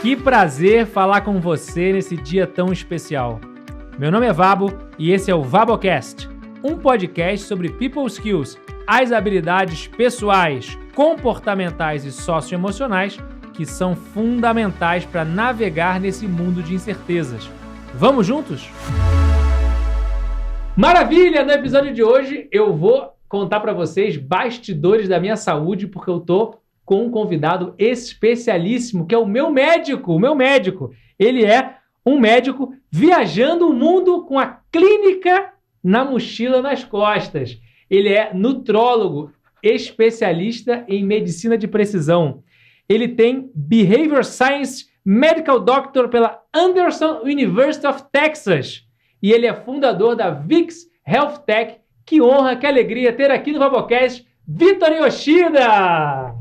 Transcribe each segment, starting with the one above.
Que prazer falar com você nesse dia tão especial. Meu nome é Vabo e esse é o VaboCast, um podcast sobre people skills, as habilidades pessoais, comportamentais e socioemocionais que são fundamentais para navegar nesse mundo de incertezas. Vamos juntos? Maravilha! No episódio de hoje eu vou contar para vocês bastidores da minha saúde, porque eu tô com um convidado especialíssimo, que é o meu médico. Ele é um médico viajando o mundo com a clínica na mochila nas costas. Ele é nutrólogo, especialista em medicina de precisão. Ele tem Behavior Science Medical Doctor pela Anderson University of Texas. E ele é fundador da Vix Health Tech. Que honra, que alegria ter aqui no VaboCast Vitor Yoshida!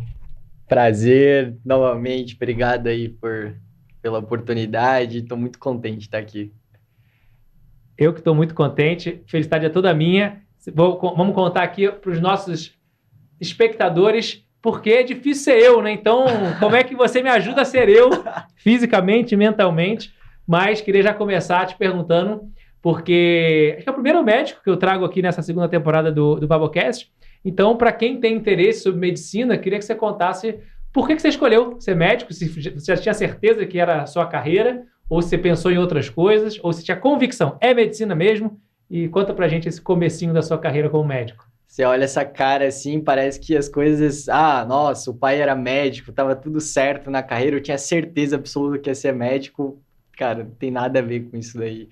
Prazer, novamente, obrigado aí pela oportunidade, estou muito contente de estar aqui. Eu que estou muito contente, felicidade é toda minha. Vamos contar aqui para os nossos espectadores, porque é difícil ser eu, né? Então, como é que você me ajuda a ser eu, fisicamente, mentalmente? Mas queria já começar te perguntando, porque acho que é o primeiro médico que eu trago aqui nessa segunda temporada do VaboCast. Então, para quem tem interesse sobre medicina, queria que você contasse por que você escolheu ser médico, se você já tinha certeza que era a sua carreira, ou se você pensou em outras coisas, ou se tinha convicção, é medicina mesmo, e conta pra gente esse comecinho da sua carreira como médico. Você olha essa cara assim, parece que as coisas... nossa, o pai era médico, tava tudo certo na carreira, eu tinha certeza absoluta que ia ser médico. Cara, não tem nada a ver com isso daí.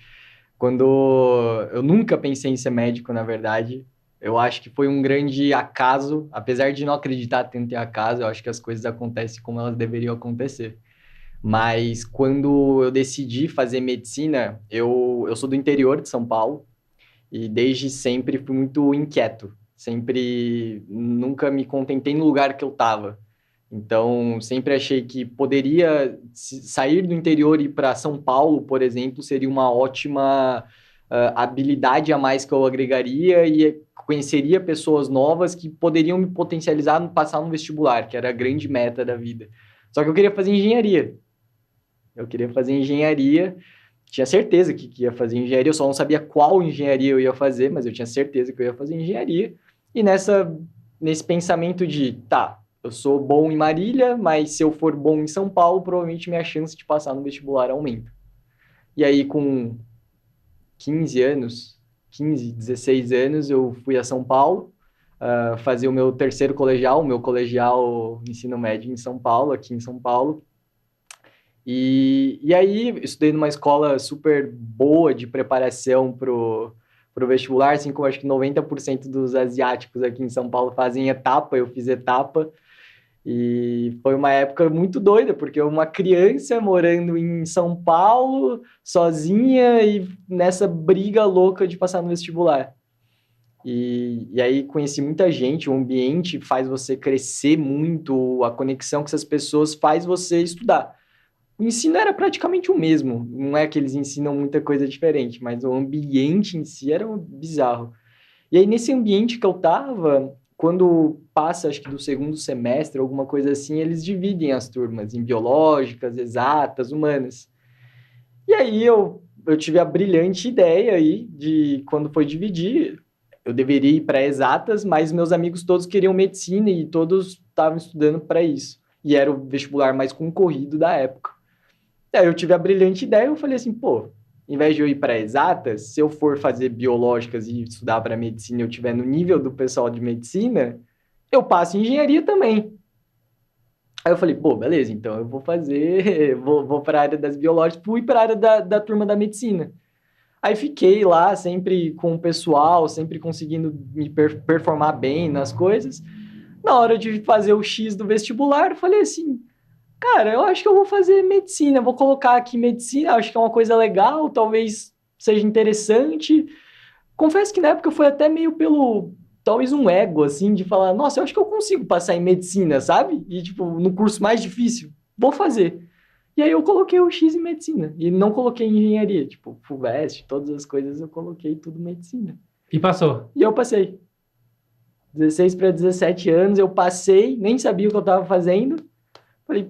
Eu nunca pensei em ser médico, na verdade. Eu acho que foi um grande acaso, apesar de não acreditar tanto em acaso, eu acho que as coisas acontecem como elas deveriam acontecer. Mas quando eu decidi fazer medicina, eu sou do interior de São Paulo e desde sempre fui muito inquieto. Nunca me contentei no lugar que eu estava. Então, sempre achei que poderia sair do interior e ir para São Paulo, por exemplo, seria uma ótima habilidade a mais que eu agregaria e conheceria pessoas novas que poderiam me potencializar no passar no vestibular, que era a grande meta da vida. Só que eu queria fazer engenharia. Tinha certeza que ia fazer engenharia, eu só não sabia qual engenharia eu ia fazer, mas eu tinha certeza que eu ia fazer engenharia. E nesse pensamento de, eu sou bom em Marília, mas se eu for bom em São Paulo, provavelmente minha chance de passar no vestibular aumenta. E aí, com 16 anos, eu fui a São Paulo fazer o meu terceiro colegial, ensino médio em São Paulo, aqui em São Paulo. E aí, estudei numa escola super boa de preparação pro vestibular, assim como acho que 90% dos asiáticos aqui em São Paulo fazem etapa, eu fiz etapa. E foi uma época muito doida, porque uma criança morando em São Paulo, sozinha, e nessa briga louca de passar no vestibular. E aí conheci muita gente, o ambiente faz você crescer muito, a conexão com essas pessoas faz você estudar. O ensino era praticamente o mesmo, não é que eles ensinam muita coisa diferente, mas o ambiente em si era bizarro. E aí nesse ambiente que eu tava... Quando passa, acho que do segundo semestre, alguma coisa assim, eles dividem as turmas em biológicas, exatas, humanas. E aí eu tive a brilhante ideia aí de, quando foi dividir, eu deveria ir para exatas, mas meus amigos todos queriam medicina e todos estavam estudando para isso. E era o vestibular mais concorrido da época. E aí eu tive a brilhante ideia, eu falei assim, em vez de eu ir para exatas, se eu for fazer biológicas e estudar para medicina e eu estiver no nível do pessoal de medicina, eu passo em engenharia também. Aí eu falei, beleza, então eu vou vou para a área das biológicas, fui para a área da turma da medicina. Aí fiquei lá sempre com o pessoal, sempre conseguindo me performar bem nas coisas. Na hora de fazer o X do vestibular, eu falei assim... Cara, eu acho que eu vou fazer medicina, vou colocar aqui medicina, acho que é uma coisa legal, talvez seja interessante. Confesso que na época foi até meio talvez um ego, assim, de falar, nossa, eu acho que eu consigo passar em medicina, sabe? E, no curso mais difícil, vou fazer. E aí eu coloquei o X em medicina, e não coloquei em engenharia, FUVEST, todas as coisas eu coloquei tudo em medicina. E passou? E eu passei. 16 para 17 anos, eu passei, nem sabia o que eu estava fazendo. Falei,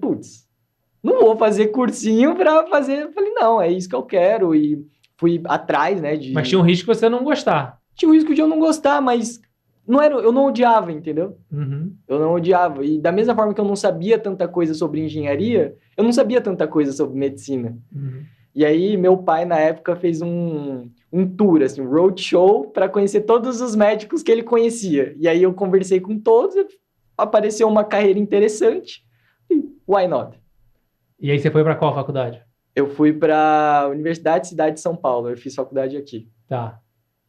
não vou fazer cursinho pra fazer. Eu falei, não, é isso que eu quero. E fui atrás, né, Mas tinha um risco de você não gostar. Tinha o risco de eu não gostar, mas não era, eu não odiava, entendeu? Uhum. Eu não odiava. E da mesma forma que eu não sabia tanta coisa sobre engenharia, eu não sabia tanta coisa sobre medicina. Uhum. E aí, meu pai, na época, fez um tour, assim, um roadshow, para conhecer todos os médicos que ele conhecia. E aí, eu conversei com todos, e apareceu uma carreira interessante. E why not? E aí você foi para qual faculdade? Eu fui para a Universidade Cidade de São Paulo. Eu fiz faculdade aqui. Tá.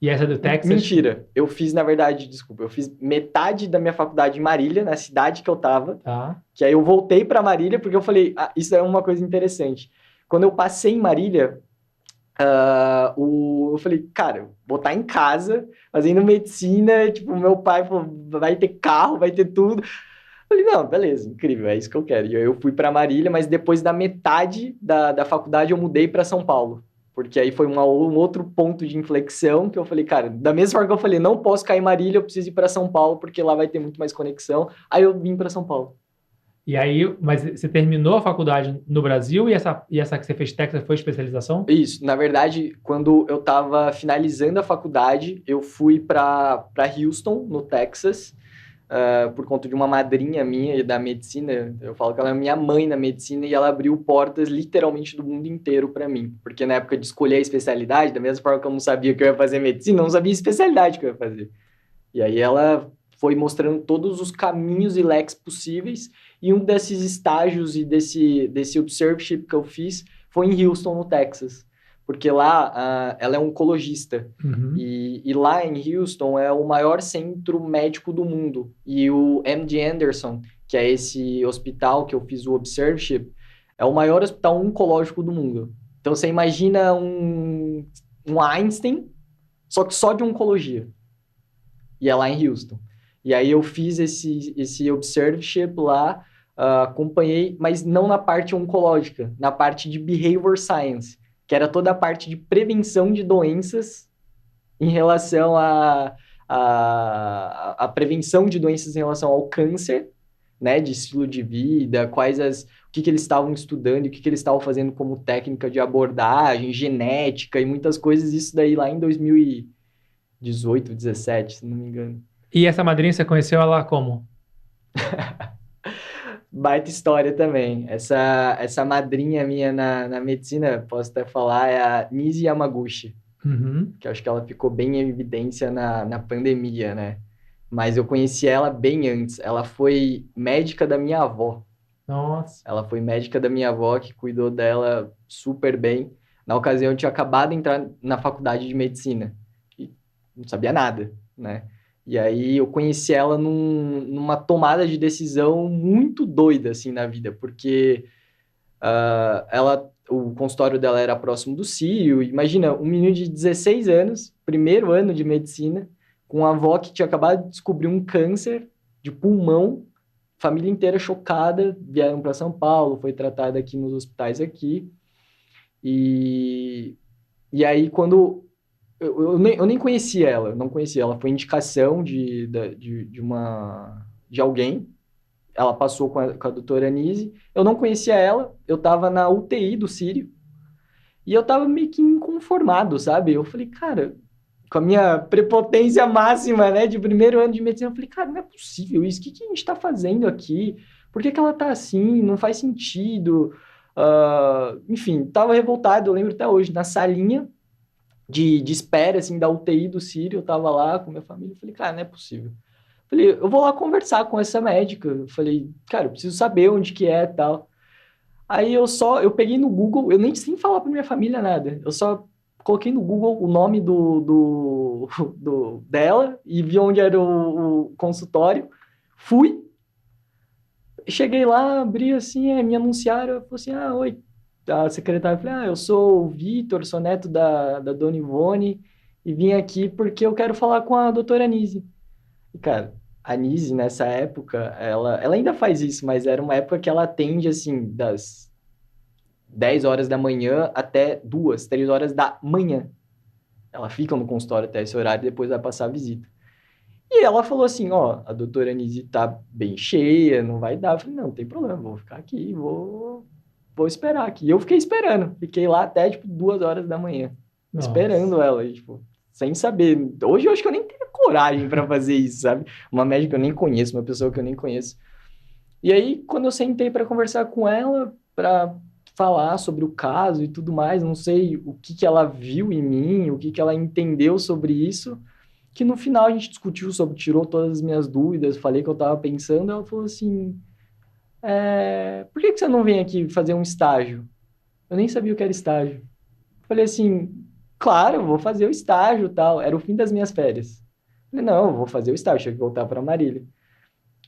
E essa do Texas? Mentira. Eu fiz, na verdade, desculpa, eu fiz metade da minha faculdade em Marília, na cidade que eu tava. Tá. Que aí eu voltei para Marília, porque eu falei, isso é uma coisa interessante. Quando eu passei em Marília, eu falei, cara, vou estar em casa, fazendo medicina, tipo, meu pai falou, vai ter carro, vai ter tudo. Eu falei, não, beleza, incrível, é isso que eu quero. E aí eu fui para Marília, mas depois da metade da faculdade eu mudei para São Paulo. Porque aí foi um outro ponto de inflexão que eu falei, cara, da mesma forma que eu falei, não posso cair em Marília, eu preciso ir para São Paulo, porque lá vai ter muito mais conexão. Aí eu vim para São Paulo. E aí, mas você terminou a faculdade no Brasil e essa que você fez Texas foi especialização? Isso, na verdade, quando eu estava finalizando a faculdade, eu fui para Houston, no Texas, por conta de uma madrinha minha da medicina. Eu falo que ela é minha mãe na medicina e ela abriu portas literalmente do mundo inteiro para mim. Porque na época de escolher a especialidade, da mesma forma que eu não sabia que eu ia fazer medicina, eu não sabia a especialidade que eu ia fazer. E aí ela foi mostrando todos os caminhos e leques possíveis, e um desses estágios e desse observership que eu fiz foi em Houston, no Texas. Porque lá ela é oncologista. Uhum. E lá em Houston é o maior centro médico do mundo. E o MD Anderson, que é esse hospital que eu fiz o observership, é o maior hospital oncológico do mundo. Então você imagina um Einstein, só que só de oncologia. E é lá em Houston. E aí eu fiz esse observership lá, acompanhei, mas não na parte oncológica, na parte de behavior science, que era toda a parte de prevenção de doenças em relação a prevenção de doenças em relação ao câncer, né, de estilo de vida, o que eles estavam estudando, o que eles estavam fazendo como técnica de abordagem, genética e muitas coisas, isso daí lá em 2018, 17, se não me engano. E essa madrinha você conheceu ela como? Baita história também. Essa madrinha minha na medicina, posso até falar, é a Nisi Yamaguchi, Uhum. que eu acho que ela ficou bem em evidência na pandemia, né? Mas eu conheci ela bem antes. Ela foi médica da minha avó. Nossa. Ela foi médica da minha avó, que cuidou dela super bem. Na ocasião, eu tinha acabado de entrar na faculdade de medicina. E não sabia nada, né? E aí eu conheci ela numa tomada de decisão muito doida, assim, na vida. Porque o consultório dela era próximo do Sírio. Imagina, um menino de 16 anos, primeiro ano de medicina, com uma avó que tinha acabado de descobrir um câncer de pulmão, família inteira chocada, vieram para São Paulo, foi tratada aqui nos hospitais aqui. E aí, quando... Eu nem conhecia ela, eu não conhecia. Ela foi indicação de alguém. Ela passou com a doutora Anise. Eu não conhecia ela, eu tava na UTI do Sírio. E eu tava meio que inconformado, sabe? Eu falei, cara, com a minha prepotência máxima, né, de primeiro ano de medicina, eu falei, cara, não é possível isso. O que a gente tá fazendo aqui? Por que ela tá assim? Não faz sentido. Enfim, tava revoltado, eu lembro até hoje, na salinha de espera, assim, da UTI do Sírio, eu tava lá com minha família, eu falei, cara, não é possível. Falei, eu vou lá conversar com essa médica. Eu falei, cara, eu preciso saber onde que é e tal. Aí eu peguei no Google, eu nem sem falar pra minha família nada. Eu só coloquei no Google o nome dela e vi onde era o consultório. Fui, cheguei lá, abri assim, me anunciaram, eu falei assim, oi. A secretária falou, eu sou o Vitor, sou neto da Dona Ivone e vim aqui porque eu quero falar com a doutora Anise. E, cara, a Nise, nessa época, ela ainda faz isso, mas era uma época que ela atende, assim, das 10 horas da manhã até 2, 3 horas da manhã. Ela fica no consultório até esse horário e depois vai passar a visita. E ela falou assim, a doutora Nise tá bem cheia, não vai dar. Eu falei, não tem problema, vou ficar aqui, vou vou esperar aqui. E eu fiquei esperando. Fiquei lá até, tipo, 2 horas da manhã. Nossa. Esperando ela, e, tipo, sem saber. Hoje eu acho que eu nem teria coragem pra fazer isso, sabe? Uma médica que eu nem conheço, uma pessoa que eu nem conheço. E aí, quando eu sentei pra conversar com ela, pra falar sobre o caso e tudo mais, não sei o que que ela viu em mim, o que que ela entendeu sobre isso, que no final a gente discutiu sobre, tirou todas as minhas dúvidas, falei o que eu tava pensando, ela falou assim, por que que você não vem aqui fazer um estágio? Eu nem sabia o que era estágio. Falei assim, claro, eu vou fazer o estágio e tal. Era o fim das minhas férias. Falei, não, eu vou fazer o estágio, tinha que voltar para Marília.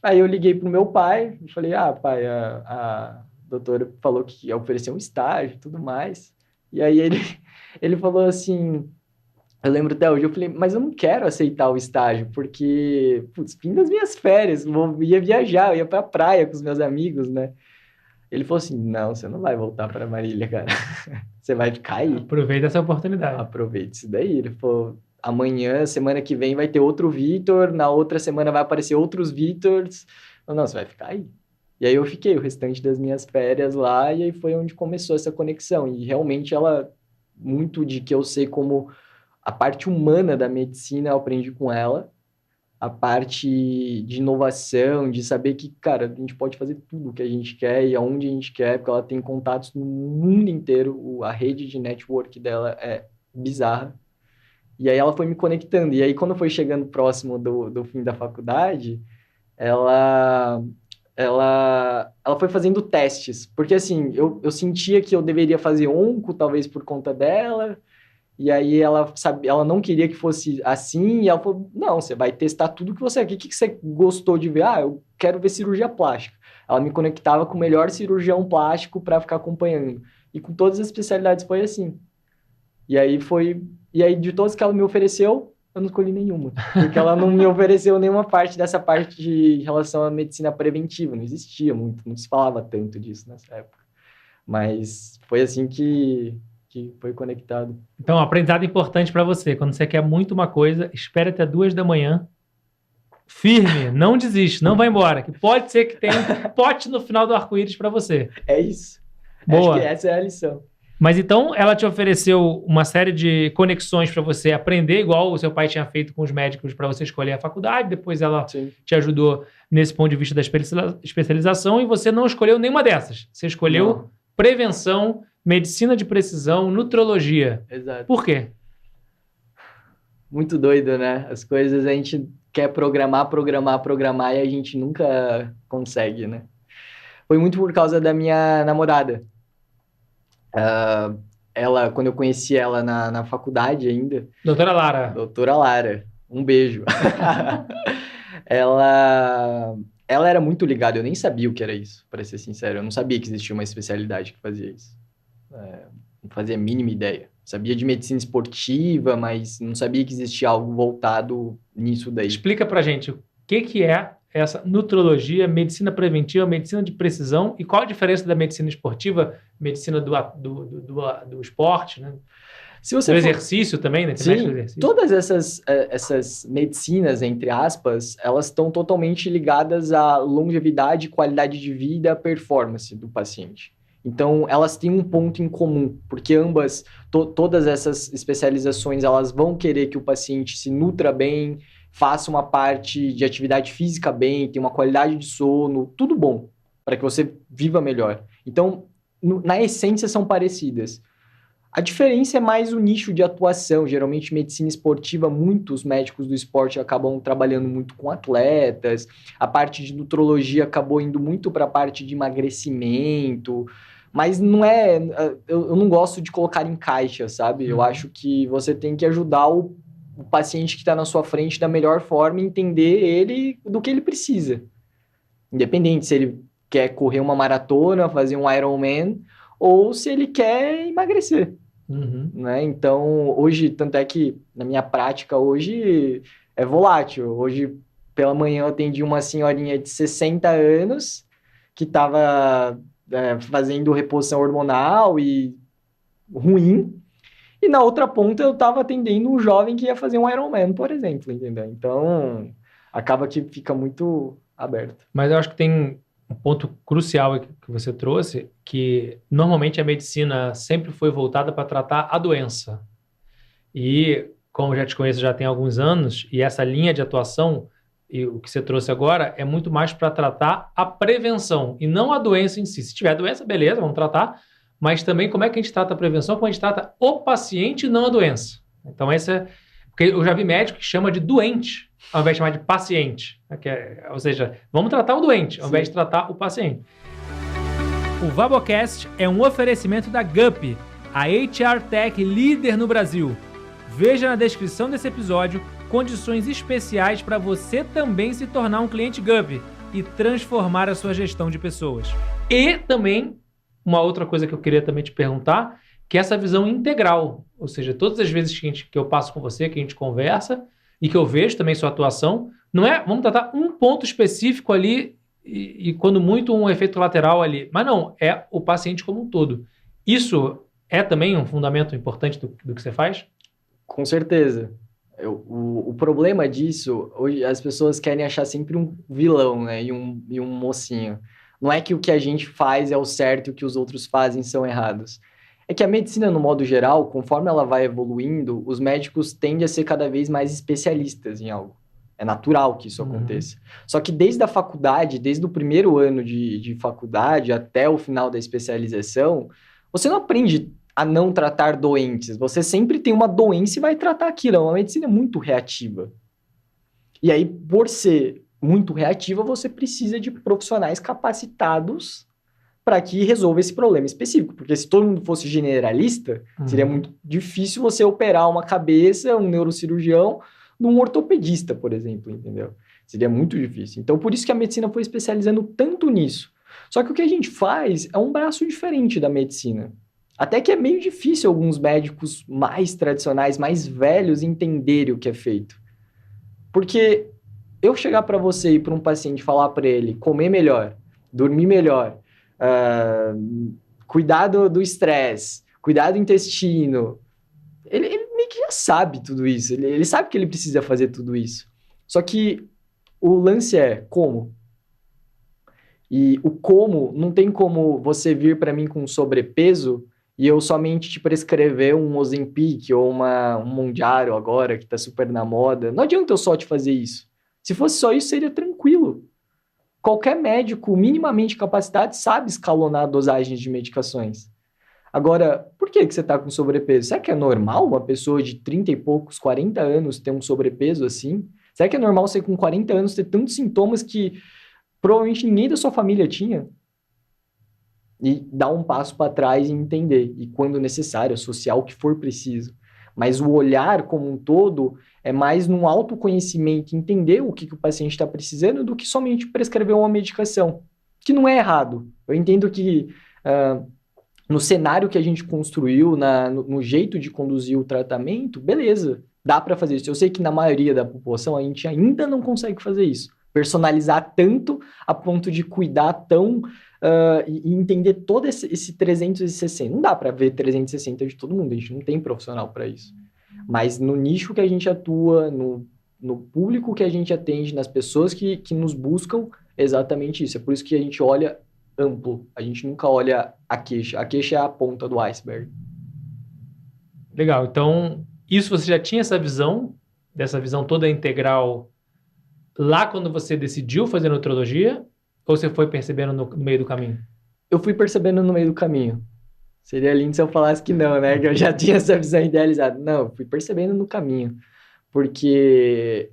Aí eu liguei pro meu pai, e falei, pai, a doutora falou que ia oferecer um estágio e tudo mais. E aí ele falou assim, eu lembro até hoje, eu falei, mas eu não quero aceitar o estágio, porque, putz, fim das minhas férias, ia viajar, eu ia pra praia com os meus amigos, né? Ele falou assim, não, você não vai voltar para Marília, cara. Você vai ficar aí. Aproveita essa oportunidade. Aproveite isso daí. Ele falou, amanhã, semana que vem, vai ter outro Vitor, na outra semana vai aparecer outros Vitors. Eu, não, você vai ficar aí. E aí eu fiquei o restante das minhas férias lá, e aí foi onde começou essa conexão. E realmente ela, muito de que eu sei como a parte humana da medicina, eu aprendi com ela. A parte de inovação, de saber que, cara, a gente pode fazer tudo o que a gente quer e aonde a gente quer, porque ela tem contatos no mundo inteiro, a rede de network dela é bizarra. E aí ela foi me conectando. E aí, quando foi chegando próximo do fim da faculdade, ela, ela foi fazendo testes. Porque, assim, eu sentia que eu deveria fazer onco, talvez por conta dela. E aí ela não queria que fosse assim, e ela falou, não, você vai testar tudo que você quer. O que você gostou de ver? Eu quero ver cirurgia plástica. Ela me conectava com o melhor cirurgião plástico para ficar acompanhando. E com todas as especialidades foi assim. E aí de todas que ela me ofereceu, eu não escolhi nenhuma. Porque ela não me ofereceu nenhuma parte dessa parte de relação à medicina preventiva. Não existia muito, não se falava tanto disso nessa época. Mas foi assim que foi conectado. Então, um aprendizado importante para você. Quando você quer muito uma coisa, espere até 2 da manhã. Firme, não desiste, não vai embora. Que pode ser que tenha um pote no final do arco-íris para você. É isso. Boa. Acho que essa é a lição. Mas então, ela te ofereceu uma série de conexões para você aprender, igual o seu pai tinha feito com os médicos para você escolher a faculdade. Depois ela Sim. te ajudou nesse ponto de vista da especialização e você não escolheu nenhuma dessas. Você escolheu prevenção, medicina de precisão, nutrologia. Exato. Por quê? Muito doido, né? As coisas a gente quer programar e a gente nunca consegue, né? Foi muito por causa da minha namorada. Ela, quando eu conheci ela na faculdade ainda... Doutora Lara. Doutora Lara. Um beijo. Ela era muito ligada, eu nem sabia o que era isso, para ser sincero. Eu não sabia que existia uma especialidade que fazia isso. Não fazia a mínima ideia. Sabia de medicina esportiva, mas não sabia que existia algo voltado nisso daí. Explica pra gente o que é essa nutrologia, medicina preventiva, medicina de precisão e qual a diferença da medicina esportiva, medicina do esporte, né? Se você do exercício também, né? Sim, do exercício. Todas essas medicinas, entre aspas, elas estão totalmente ligadas à longevidade, qualidade de vida, performance do paciente. Então, elas têm um ponto em comum, porque ambas, todas essas especializações, elas vão querer que o paciente se nutra bem, faça uma parte de atividade física bem, tenha uma qualidade de sono, tudo bom, para que você viva melhor. Então, na essência, são parecidas. A diferença é mais o nicho de atuação. Geralmente, medicina esportiva, muitos médicos do esporte acabam trabalhando muito com atletas. A parte de nutrologia acabou indo muito para a parte de emagrecimento. Mas não é... Eu não gosto de colocar em caixa, sabe? Eu acho que você tem que ajudar o paciente que está na sua frente da melhor forma e entender ele do que ele precisa. Independente se ele quer correr uma maratona, fazer um Ironman, ou se ele quer emagrecer. Né? Então, hoje, tanto é que na minha prática hoje é volátil. Hoje, pela manhã, eu atendi uma senhorinha de 60 anos que estava fazendo reposição hormonal e ruim. E na outra ponta, eu estava atendendo um jovem que ia fazer um Ironman, por exemplo, entendeu? Então, acaba que fica muito aberto. Mas eu acho que tem um ponto crucial que você trouxe, que normalmente a medicina sempre foi voltada para tratar a doença. E, como eu já te conheço já tem alguns anos, e essa linha de atuação, e o que você trouxe agora, é muito mais para tratar a prevenção, e não a doença em si. Se tiver doença, beleza, vamos tratar, mas também como é que a gente trata a prevenção, como a gente trata o paciente e não a doença. Então, porque eu já vi médico que chama de doente, ao invés de chamar de paciente. Ou seja, vamos tratar o doente, ao invés de tratar o paciente. O Vabocast é um oferecimento da GUP, a HR Tech líder no Brasil. Veja na descrição desse episódio condições especiais para você também se tornar um cliente GUP e transformar a sua gestão de pessoas. E também, uma outra coisa que eu queria também te perguntar, que é essa visão integral. Ou seja, todas as vezes que eu passo com você, que a gente conversa e que eu vejo também sua atuação, não é, vamos tratar um ponto específico ali e quando muito um efeito colateral ali. Mas não, é o paciente como um todo. Isso é também um fundamento importante do que você faz? Com certeza. O problema disso, hoje as pessoas querem achar sempre um vilão, né? E um mocinho. Não é que o que a gente faz é o certo e o que os outros fazem são errados. É que a medicina, no modo geral, conforme ela vai evoluindo, os médicos tendem a ser cada vez mais especialistas em algo. É natural que isso aconteça. Só que desde a faculdade, desde o primeiro ano de faculdade até o final da especialização, você não aprende a não tratar doentes. Você sempre tem uma doença e vai tratar aquilo. A medicina é muito reativa. E aí, por ser muito reativa, você precisa de profissionais capacitados para que resolva esse problema específico. Porque se todo mundo fosse generalista, seria muito difícil você operar uma cabeça, um neurocirurgião, num ortopedista, por exemplo, entendeu? Seria muito difícil. Então, por isso que a medicina foi especializando tanto nisso. Só que o que a gente faz é um braço diferente da medicina. Até que é meio difícil alguns médicos mais tradicionais, mais velhos, entenderem o que é feito. Porque eu chegar para você e para um paciente falar para ele comer melhor, dormir melhor, cuidar do estresse, cuidar do intestino, ele meio que já sabe tudo isso. Ele sabe que ele precisa fazer tudo isso. Só que o lance é como. E o como, não tem como você vir para mim com sobrepeso e eu somente te prescrever um Ozempic ou um Mounjaro agora, que tá super na moda. Não adianta eu só te fazer isso. Se fosse só isso, seria tranquilo. Qualquer médico minimamente capacitado sabe escalonar dosagens de medicações. Agora, por que você tá com sobrepeso? Será que é normal uma pessoa de 30 e poucos, 40 anos ter um sobrepeso assim? Será que é normal você com 40 anos ter tantos sintomas que provavelmente ninguém da sua família tinha? E dar um passo para trás e entender. E quando necessário, associar o que for preciso. Mas o olhar como um todo é mais num autoconhecimento, entender o que o paciente está precisando do que somente prescrever uma medicação. Que não é errado. Eu entendo que no cenário que a gente construiu, no jeito de conduzir o tratamento, beleza, dá para fazer isso. Eu sei que na maioria da população a gente ainda não consegue fazer isso. Personalizar tanto a ponto de cuidar tão... e entender todo esse 360. Não dá para ver 360 de todo mundo, a gente não tem profissional para isso. Mas no nicho que a gente atua, no público que a gente atende, nas pessoas que nos buscam, é exatamente isso. É por isso que a gente olha amplo, a gente nunca olha a queixa. A queixa é a ponta do iceberg. Legal, então isso você já tinha dessa visão toda integral lá quando você decidiu fazer nutrologia? Ou você foi percebendo no meio do caminho? Eu fui percebendo no meio do caminho. Seria lindo se eu falasse que não, né? Que eu já tinha essa visão idealizada. Não, eu fui percebendo no caminho. Porque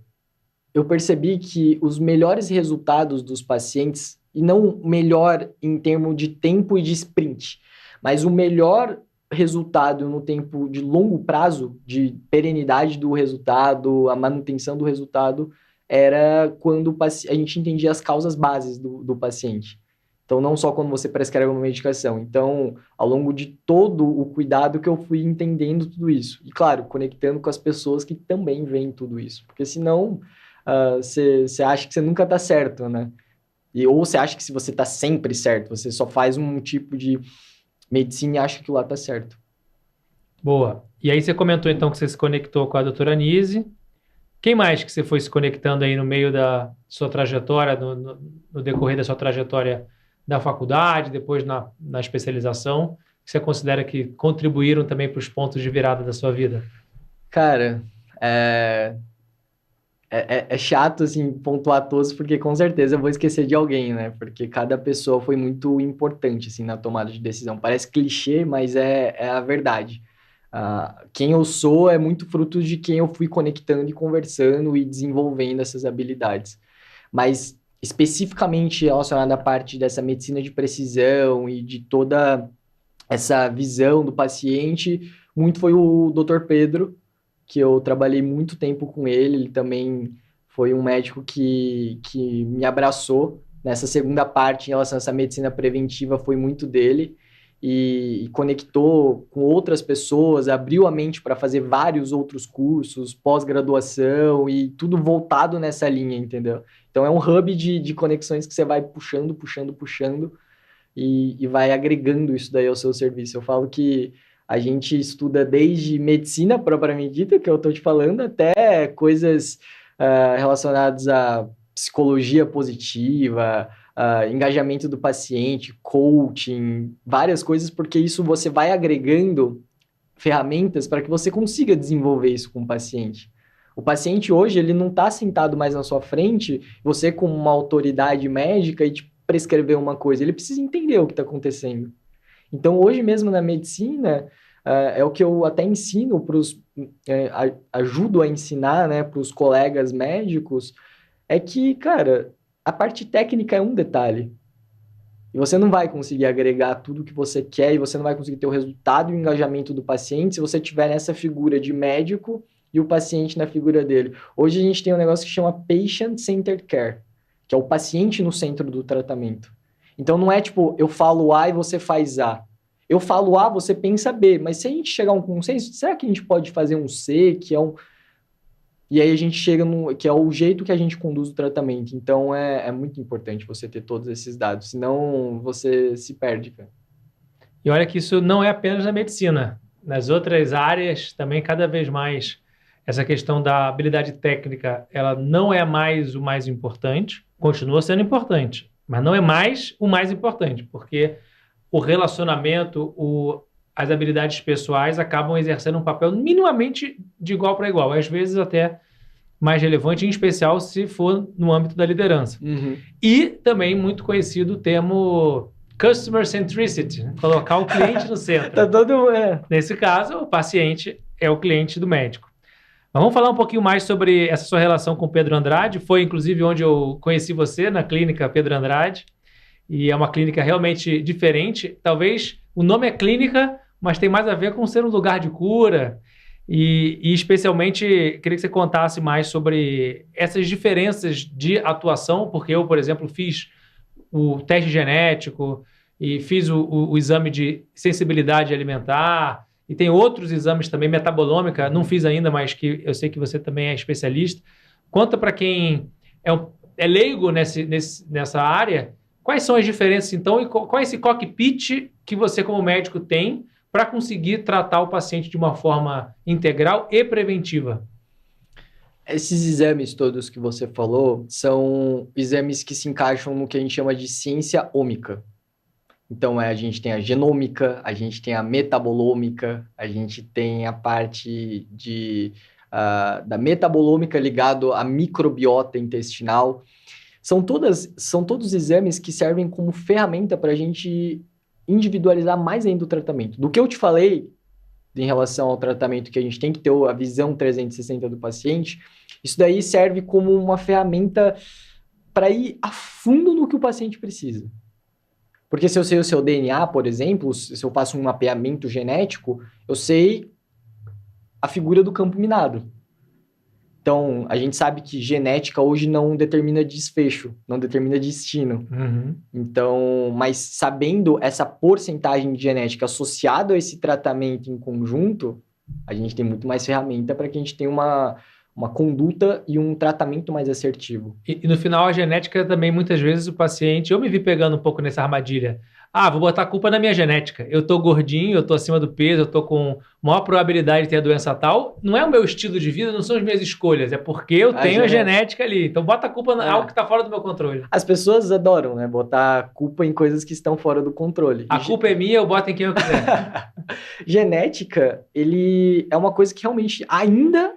eu percebi que os melhores resultados dos pacientes, e não melhor em termos de tempo e de sprint, mas o melhor resultado no tempo de longo prazo, de perenidade do resultado, a manutenção do resultado, era quando a gente entendia as causas bases do paciente. Então, não só quando você prescreve uma medicação. Então, ao longo de todo o cuidado que eu fui entendendo tudo isso. E, claro, conectando com as pessoas que também veem tudo isso. Porque, senão, você acha que você nunca está certo, né? Ou você acha que se você está sempre certo, você só faz um tipo de medicina e acha que lá está certo. Boa. E aí você comentou, então, que você se conectou com a doutora Anise. Quem mais que você foi se conectando aí no meio da sua trajetória, no decorrer da sua trajetória da faculdade, depois na especialização, que você considera que contribuíram também para os pontos de virada da sua vida? Cara, é chato, assim, pontuar todos, porque com certeza eu vou esquecer de alguém, né? Porque cada pessoa foi muito importante, assim, na tomada de decisão. Parece clichê, mas é a verdade. Quem eu sou é muito fruto de quem eu fui conectando e conversando e desenvolvendo essas habilidades. Mas, especificamente relacionado à parte dessa medicina de precisão e de toda essa visão do paciente, muito foi o Dr. Pedro, que eu trabalhei muito tempo com ele. Ele também foi um médico que me abraçou nessa segunda parte em relação a essa medicina preventiva, foi muito dele, e conectou com outras pessoas, abriu a mente para fazer vários outros cursos, pós-graduação e tudo voltado nessa linha, entendeu? Então é um hub de conexões que você vai puxando, puxando, puxando e vai agregando isso daí ao seu serviço. Eu falo que a gente estuda desde medicina propriamente dita, que eu estou te falando, até coisas relacionadas a psicologia positiva, engajamento do paciente, coaching, várias coisas, porque isso você vai agregando ferramentas para que você consiga desenvolver isso com o paciente. O paciente hoje, ele não está sentado mais na sua frente, você como uma autoridade médica e te prescrever uma coisa, ele precisa entender o que está acontecendo. Então, hoje mesmo na medicina, é o que eu até ensino para os... ajudo a ensinar, né, para os colegas médicos, é que, cara, a parte técnica é um detalhe. E você não vai conseguir agregar tudo o que você quer e você não vai conseguir ter o resultado e o engajamento do paciente se você tiver nessa figura de médico e o paciente na figura dele. Hoje a gente tem um negócio que chama Patient-Centered Care, que é o paciente no centro do tratamento. Então não é tipo, eu falo A e você faz A. Eu falo A, você pensa B, mas se a gente chegar a um consenso, será que a gente pode fazer um C, que é um... E aí a gente chega no... que é o jeito que a gente conduz o tratamento. Então é muito importante você ter todos esses dados, senão você se perde, cara. E olha que isso não é apenas na medicina. Nas outras áreas, também cada vez mais, essa questão da habilidade técnica, ela não é mais o mais importante, continua sendo importante, mas não é mais o mais importante, porque o relacionamento, as habilidades pessoais acabam exercendo um papel minimamente de igual para igual, às vezes até mais relevante, em especial se for no âmbito da liderança. Uhum. E também muito conhecido o termo Customer Centricity, né? Colocar o cliente no centro. Tá todo... Nesse caso, o paciente é o cliente do médico. Mas vamos falar um pouquinho mais sobre essa sua relação com o Pedro Andrade. Foi, inclusive, onde eu conheci você, na clínica Pedro Andrade. E é uma clínica realmente diferente. Talvez o nome é clínica, mas tem mais a ver com ser um lugar de cura. E especialmente, queria que você contasse mais sobre essas diferenças de atuação, porque eu, por exemplo, fiz o teste genético e fiz o exame de sensibilidade alimentar, e tem outros exames também, metabolômica, não fiz ainda, mas que eu sei que você também é especialista. Conta para quem é leigo nessa área, quais são as diferenças, então, e qual é esse cockpit que você, como médico, tem para conseguir tratar o paciente de uma forma integral e preventiva? Esses exames todos que você falou são exames que se encaixam no que a gente chama de ciência ômica. Então, a gente tem a genômica, a gente tem a metabolômica, a gente tem a parte da metabolômica ligado à microbiota intestinal. São todos exames que servem como ferramenta para a gente individualizar mais ainda o tratamento. Do que eu te falei em relação ao tratamento, que a gente tem que ter a visão 360 do paciente, isso daí serve como uma ferramenta para ir a fundo no que o paciente precisa. Porque se eu sei o seu DNA, por exemplo, se eu faço um mapeamento genético, eu sei a figura do campo minado. Então, a gente sabe que genética hoje não determina desfecho, não determina destino. Uhum. Então, mas sabendo essa porcentagem de genética associada a esse tratamento em conjunto, a gente tem muito mais ferramenta para que a gente tenha uma conduta e um tratamento mais assertivo. E no final, a genética também, muitas vezes, o paciente... Eu me vi pegando um pouco nessa armadilha. vou botar a culpa na minha genética. Eu tô gordinho, eu tô acima do peso, eu tô com maior probabilidade de ter a doença tal. Não é o meu estilo de vida, não são as minhas escolhas, é porque eu tenho a genética ali. Então bota a culpa em algo que tá fora do meu controle. As pessoas adoram, né? Botar a culpa em coisas que estão fora do controle. A culpa é minha, eu boto em quem eu quiser. Genética, ele é uma coisa que realmente ainda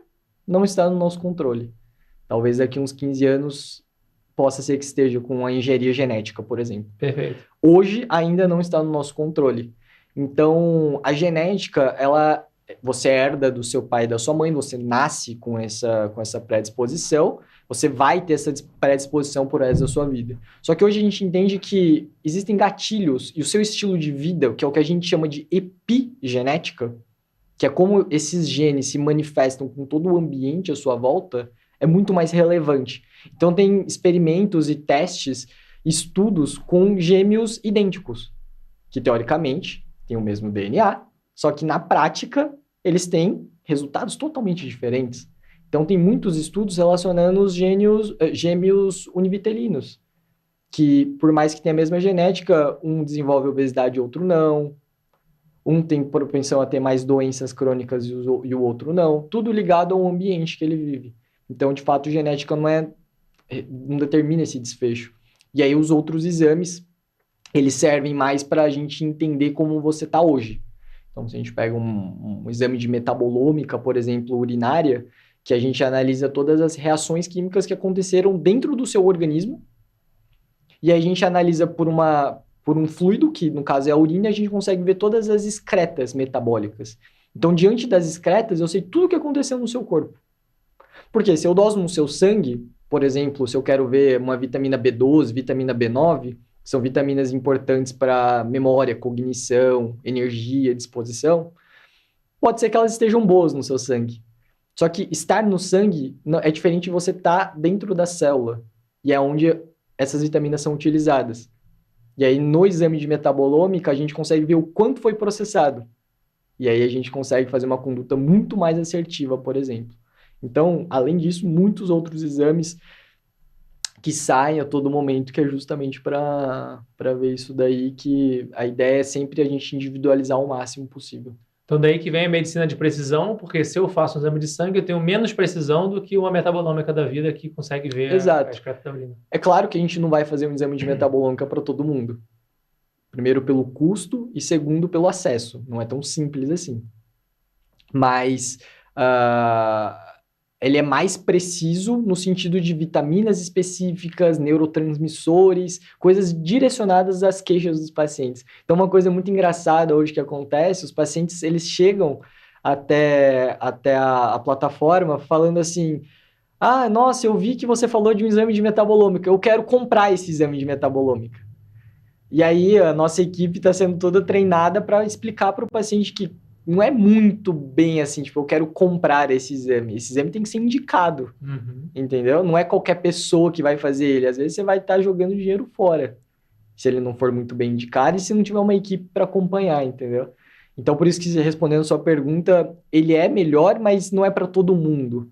não está no nosso controle. Talvez daqui uns 15 anos possa ser que esteja com a engenharia genética, por exemplo. Perfeito. Hoje ainda não está no nosso controle. Então, a genética, você herda do seu pai e da sua mãe, você nasce com essa predisposição, você vai ter essa predisposição por resto da sua vida. Só que hoje a gente entende que existem gatilhos e o seu estilo de vida, que é o que a gente chama de epigenética, que é como esses genes se manifestam com todo o ambiente à sua volta, é muito mais relevante. Então, tem experimentos e testes, estudos com gêmeos idênticos, que teoricamente têm o mesmo DNA, só que na prática eles têm resultados totalmente diferentes. Então, tem muitos estudos relacionando os gêmeos univitelinos, que por mais que tenha a mesma genética, um desenvolve obesidade e outro não, um tem propensão a ter mais doenças crônicas e o outro não, tudo ligado ao ambiente que ele vive. Então, de fato, genética não determina esse desfecho. E aí, os outros exames, eles servem mais para a gente entender como você está hoje. Então, se a gente pega um exame de metabolômica, por exemplo, urinária, que a gente analisa todas as reações químicas que aconteceram dentro do seu organismo, e aí a gente analisa por um fluido, que no caso é a urina, a gente consegue ver todas as excretas metabólicas. Então, diante das excretas, eu sei tudo o que aconteceu no seu corpo. Porque se eu doso no seu sangue, por exemplo, se eu quero ver uma vitamina B12, vitamina B9, que são vitaminas importantes para memória, cognição, energia, disposição, pode ser que elas estejam boas no seu sangue. Só que estar no sangue é diferente de você estar dentro da célula. E é onde essas vitaminas são utilizadas. E aí, no exame de metabolômica, a gente consegue ver o quanto foi processado. E aí, a gente consegue fazer uma conduta muito mais assertiva, por exemplo. Então, além disso, muitos outros exames que saem a todo momento, que é justamente para ver isso daí, que a ideia é sempre a gente individualizar o máximo possível. Então, daí que vem a medicina de precisão, porque se eu faço um exame de sangue, eu tenho menos precisão do que uma metabolômica da vida que consegue ver a excreta da urina. É claro que a gente não vai fazer um exame de metabolômica para todo mundo. Primeiro, pelo custo, e segundo, pelo acesso. Não é tão simples assim. Mas ele é mais preciso no sentido de vitaminas específicas, neurotransmissores, coisas direcionadas às queixas dos pacientes. Então, uma coisa muito engraçada hoje que acontece, os pacientes, eles chegam até a plataforma falando assim, nossa, eu vi que você falou de um exame de metabolômica, eu quero comprar esse exame de metabolômica. E aí, a nossa equipe está sendo toda treinada para explicar para o paciente que não é muito bem assim, tipo, eu quero comprar esse exame. Esse exame tem que ser indicado, entendeu? Não é qualquer pessoa que vai fazer ele. Às vezes você vai estar jogando dinheiro fora, se ele não for muito bem indicado e se não tiver uma equipe para acompanhar, entendeu? Então, por isso que, respondendo a sua pergunta, ele é melhor, mas não é para todo mundo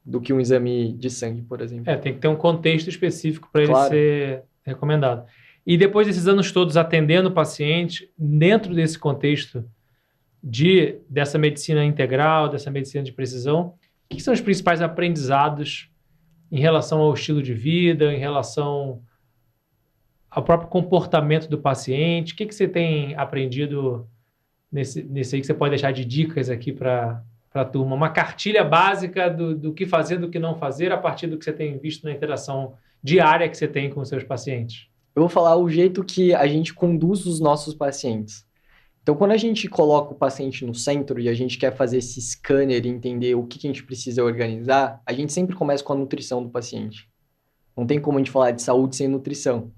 do que um exame de sangue, por exemplo. Tem que ter um contexto específico para ele ser recomendado. E depois desses anos todos atendendo o paciente, dentro desse contexto dessa medicina integral, dessa medicina de precisão, o que são os principais aprendizados em relação ao estilo de vida, em relação ao próprio comportamento do paciente? O que você tem aprendido nesse aí que você pode deixar de dicas aqui para a turma? Uma cartilha básica do que fazer, do que não fazer, a partir do que você tem visto na interação diária que você tem com os seus pacientes. Eu vou falar o jeito que a gente conduz os nossos pacientes. Então, quando a gente coloca o paciente no centro e a gente quer fazer esse scanner e entender o que a gente precisa organizar, a gente sempre começa com a nutrição do paciente. Não tem como a gente falar de saúde sem nutrição.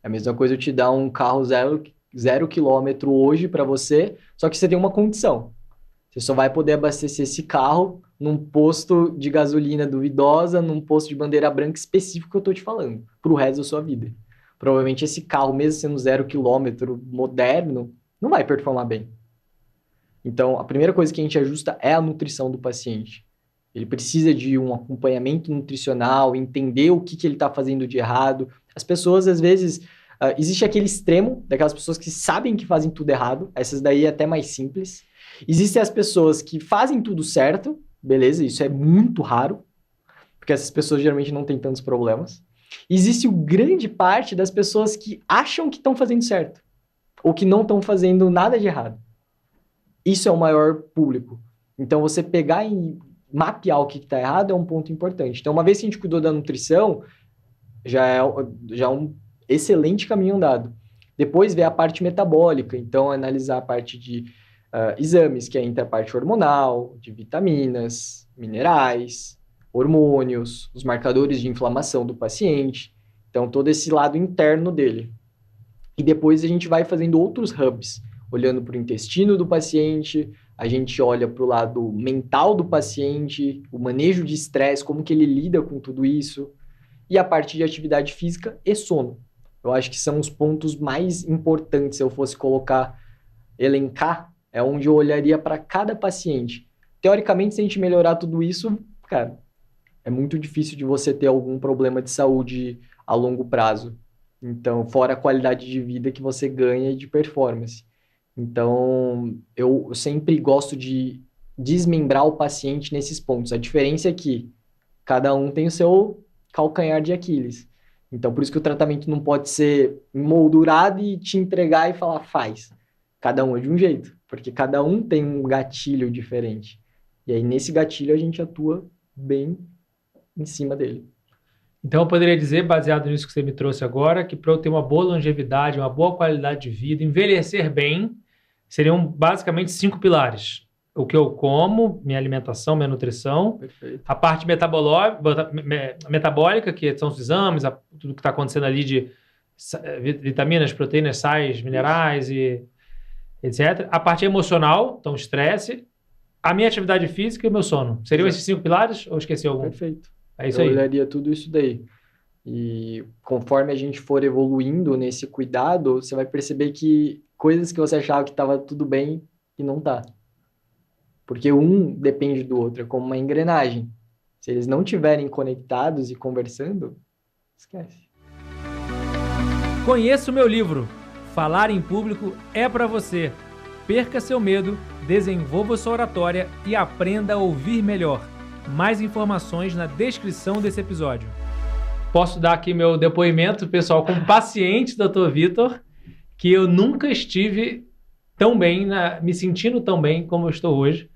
É a mesma coisa eu te dar um carro 0 quilômetro hoje para você, só que você tem uma condição. Você só vai poder abastecer esse carro num posto de gasolina duvidosa, num posto de bandeira branca específico que eu estou te falando, para o resto da sua vida. Provavelmente esse carro, mesmo sendo 0 quilômetro moderno, não vai performar bem. Então, a primeira coisa que a gente ajusta é a nutrição do paciente. Ele precisa de um acompanhamento nutricional, entender o que ele está fazendo de errado. As pessoas, às vezes, Existe aquele extremo daquelas pessoas que sabem que fazem tudo errado. Essas daí é até mais simples. Existem as pessoas que fazem tudo certo. Beleza, isso é muito raro. Porque essas pessoas geralmente não têm tantos problemas. Existe grande parte das pessoas que acham que estão fazendo certo. Ou que não estão fazendo nada de errado. Isso é o maior público. Então, você pegar e mapear o que está errado é um ponto importante. Então, uma vez que a gente cuidou da nutrição, já é um excelente caminho andado. Depois vem a parte metabólica. Então, analisar a parte de exames, que entra a parte hormonal, de vitaminas, minerais, hormônios, os marcadores de inflamação do paciente. Então, todo esse lado interno dele. E depois a gente vai fazendo outros hubs, olhando para o intestino do paciente, a gente olha para o lado mental do paciente, o manejo de estresse, como que ele lida com tudo isso, e a parte de atividade física e sono. Eu acho que são os pontos mais importantes, se eu fosse elencar, é onde eu olharia para cada paciente. Teoricamente, se a gente melhorar tudo isso, cara, é muito difícil de você ter algum problema de saúde a longo prazo. Então, fora a qualidade de vida que você ganha e de performance. Então, eu sempre gosto de desmembrar o paciente nesses pontos. A diferença é que cada um tem o seu calcanhar de Aquiles. Então, por isso que o tratamento não pode ser moldurado e te entregar e falar, faz. Cada um é de um jeito, porque cada um tem um gatilho diferente. E aí, nesse gatilho, a gente atua bem em cima dele. Então, eu poderia dizer, baseado nisso que você me trouxe agora, que para eu ter uma boa longevidade, uma boa qualidade de vida, envelhecer bem, seriam basicamente 5 pilares. O que eu como, minha alimentação, minha nutrição. Perfeito. A parte metabólica, que são os exames, tudo que está acontecendo ali de vitaminas, proteínas, sais, minerais e etc. A parte emocional, então estresse. A minha atividade física e o meu sono. Seriam esses 5 pilares ou esqueci algum? Perfeito. É isso aí. Eu olharia tudo isso daí. E conforme a gente for evoluindo nesse cuidado, você vai perceber que coisas que você achava que estava tudo bem e não tá. Porque um depende do outro, é como uma engrenagem. Se eles não estiverem conectados e conversando, esquece. Conheça o meu livro. Falar em público é para você. Perca seu medo, desenvolva sua oratória e aprenda a ouvir melhor. Mais informações na descrição desse episódio. Posso dar aqui meu depoimento, pessoal, como paciente, Dr. Vitor, que eu nunca estive tão bem, me sentindo tão bem como eu estou hoje,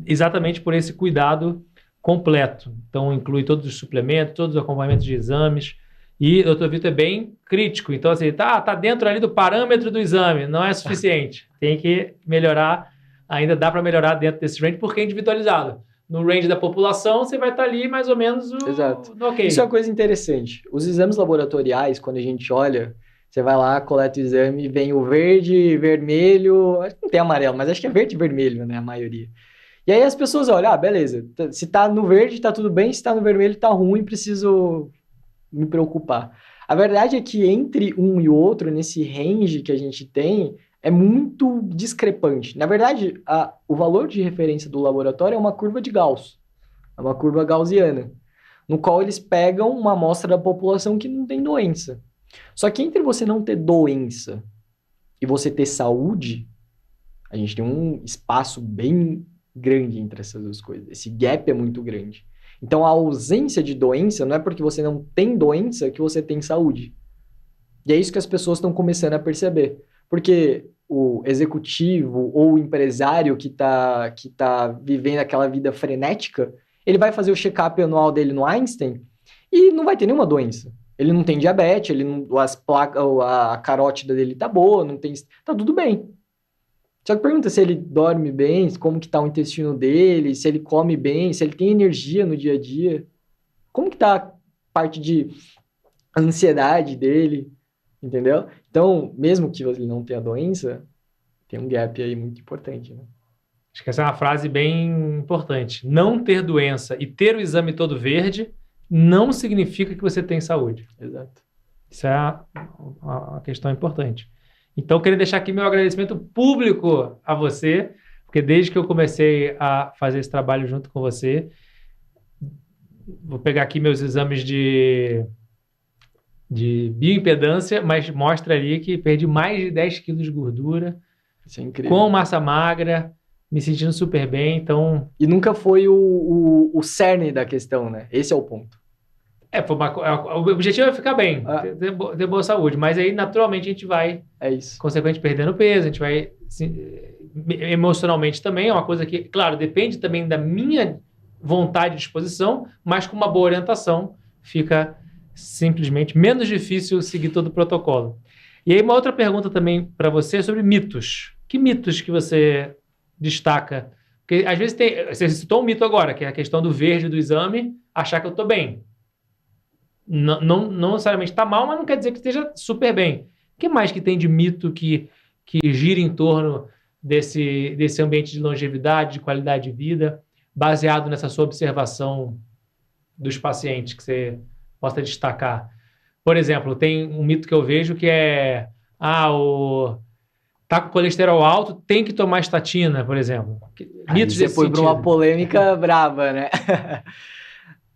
exatamente por esse cuidado completo. Então, inclui todos os suplementos, todos os acompanhamentos de exames. E o Dr. Vitor é bem crítico. Então, assim, tá dentro ali do parâmetro do exame, não é suficiente. Tem que melhorar, ainda dá para melhorar dentro desse range, porque é individualizado. No range da população, você vai estar ali mais ou menos no ok. Isso é uma coisa interessante. Os exames laboratoriais, quando a gente olha, você vai lá, coleta o exame, vem o verde, vermelho, acho que não tem amarelo, mas acho que é verde e vermelho, né, a maioria. E aí as pessoas olham, beleza, se tá no verde, tá tudo bem, se tá no vermelho, tá ruim, preciso me preocupar. A verdade é que entre um e o outro, nesse range que a gente tem, é muito discrepante. Na verdade, o valor de referência do laboratório é uma curva de Gauss, é uma curva gaussiana, no qual eles pegam uma amostra da população que não tem doença. Só que entre você não ter doença e você ter saúde, a gente tem um espaço bem grande entre essas duas coisas. Esse gap é muito grande. Então, a ausência de doença não é porque você não tem doença que você tem saúde. E é isso que as pessoas estão começando a perceber. Porque o executivo ou o empresário que tá vivendo aquela vida frenética, ele vai fazer o check-up anual dele no Einstein e não vai ter nenhuma doença. Ele não tem diabetes, a carótida dele tá boa, tá tudo bem. Só que pergunta se ele dorme bem, como que tá o intestino dele, se ele come bem, se ele tem energia no dia a dia. Como que tá a parte de ansiedade dele, entendeu? Então, mesmo que ele não tenha doença, tem um gap aí muito importante, né? Acho que essa é uma frase bem importante. Não ter doença e ter o exame todo verde não significa que você tem saúde. Exato. Isso é uma questão importante. Então, eu queria deixar aqui meu agradecimento público a você, porque desde que eu comecei a fazer esse trabalho junto com você, vou pegar aqui meus exames de de bioimpedância, mas mostra ali que perdi mais de 10 quilos de gordura, Isso é incrível. com massa magra, me sentindo super bem, então... E nunca foi o cerne da questão, né? Esse é o ponto. O objetivo é ficar bem, Ah. ter boa saúde, mas aí naturalmente a gente vai, É isso. consequentemente, perdendo peso, a gente vai emocionalmente também, é uma coisa que, claro, depende também da minha vontade e disposição, mas com uma boa orientação fica simplesmente menos difícil seguir todo o protocolo. E aí uma outra pergunta também para você é sobre mitos. Que mitos que você destaca? Porque às vezes você citou um mito agora, que é a questão do verde do exame, achar que eu estou bem. Não necessariamente está mal, mas não quer dizer que esteja super bem. O que mais que tem de mito que gira em torno desse ambiente de longevidade, de qualidade de vida, baseado nessa sua observação dos pacientes que você possa destacar? Por exemplo, tem um mito que eu vejo que é tá com colesterol alto, tem que tomar estatina, por exemplo. Mitos Você desse foi para sentido. uma polêmica brava, né?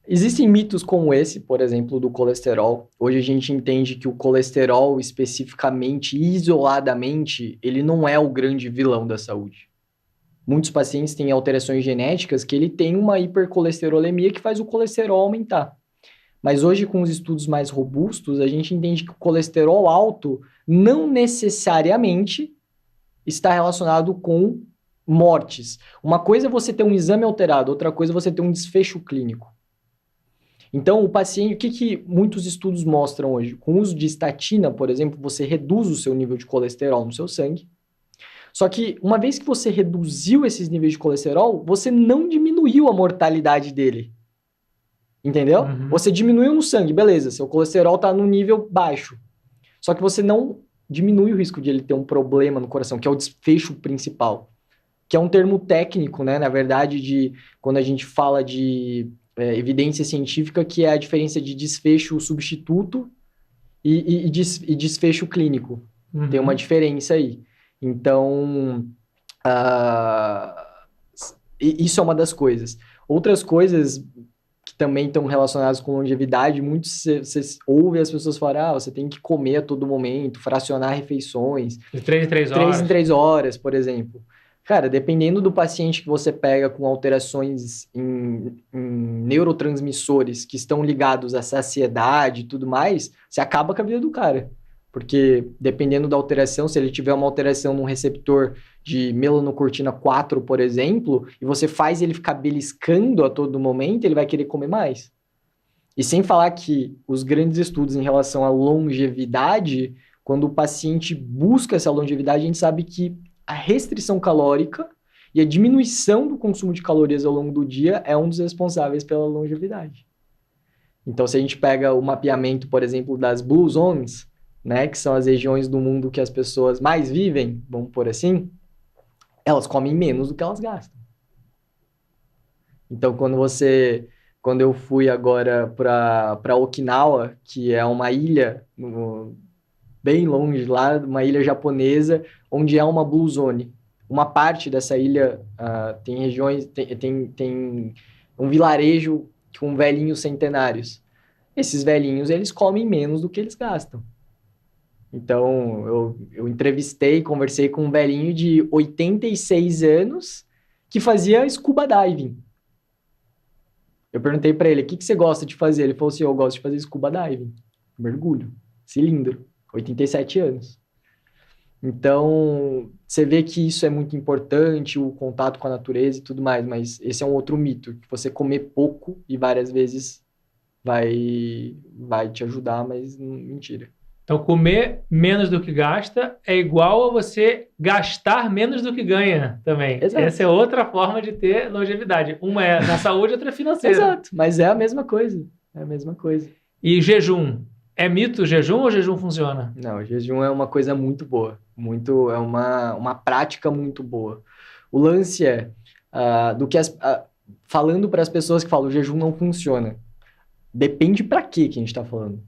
Existem mitos como esse, por exemplo, do colesterol. Hoje a gente entende que o colesterol, especificamente, isoladamente, ele não é o grande vilão da saúde. Muitos pacientes têm alterações genéticas que ele tem uma hipercolesterolemia que faz o colesterol aumentar. Mas hoje, com os estudos mais robustos, a gente entende que o colesterol alto não necessariamente está relacionado com mortes. Uma coisa é você ter um exame alterado, outra coisa é você ter um desfecho clínico. Então, o paciente, o que muitos estudos mostram hoje? Com o uso de estatina, por exemplo, você reduz o seu nível de colesterol no seu sangue. Só que, uma vez que você reduziu esses níveis de colesterol, você não diminuiu a mortalidade dele. Entendeu? Uhum. Você diminuiu no sangue, beleza, seu colesterol está no nível baixo. Só que você não diminui o risco de ele ter um problema no coração, que é o desfecho principal. Que é um termo técnico, né? Na verdade, quando a gente fala de evidência científica, que é a diferença de desfecho substituto e desfecho clínico. Uhum. Tem uma diferença aí. Então, isso é uma das coisas. Outras coisas que também estão relacionadas com longevidade, muito você ouve as pessoas falar, você tem que comer a todo momento, fracionar refeições. De 3 em 3 horas. 3 em 3 horas, por exemplo. Cara, dependendo do paciente que você pega com alterações em neurotransmissores que estão ligados à saciedade e tudo mais, você acaba com a vida do cara. Porque dependendo da alteração, se ele tiver uma alteração num receptor de melanocortina 4, por exemplo, e você faz ele ficar beliscando a todo momento, ele vai querer comer mais. E sem falar que os grandes estudos em relação à longevidade, quando o paciente busca essa longevidade, a gente sabe que a restrição calórica e a diminuição do consumo de calorias ao longo do dia é um dos responsáveis pela longevidade. Então, se a gente pega o mapeamento, por exemplo, das Blue Zones, né, que são as regiões do mundo que as pessoas mais vivem, vamos por assim, elas comem menos do que elas gastam. Então, quando eu fui agora para Okinawa, que é uma ilha bem longe lá, uma ilha japonesa, onde é uma Blue Zone. Uma parte dessa ilha tem regiões, tem um vilarejo com velhinhos centenários. Esses velhinhos, eles comem menos do que eles gastam. Então, eu entrevistei, conversei com um velhinho de 86 anos que fazia scuba diving. Eu perguntei para ele, o que você gosta de fazer? Ele falou assim, eu gosto de fazer scuba diving. Mergulho, cilindro, 87 anos. Então, você vê que isso é muito importante, o contato com a natureza e tudo mais, mas esse é um outro mito, que você comer pouco e várias vezes vai te ajudar, mas mentira. Então, comer menos do que gasta é igual a você gastar menos do que ganha também. Exato. Essa é outra forma de ter longevidade. Uma é na saúde, outra é financeira. Exato, mas é a mesma coisa. É a mesma coisa. E jejum? É mito o jejum ou o jejum funciona? Não, o jejum é uma coisa muito boa. É uma prática muito boa. O lance é, falando para as pessoas que falam o jejum não funciona. Depende para que a gente está falando.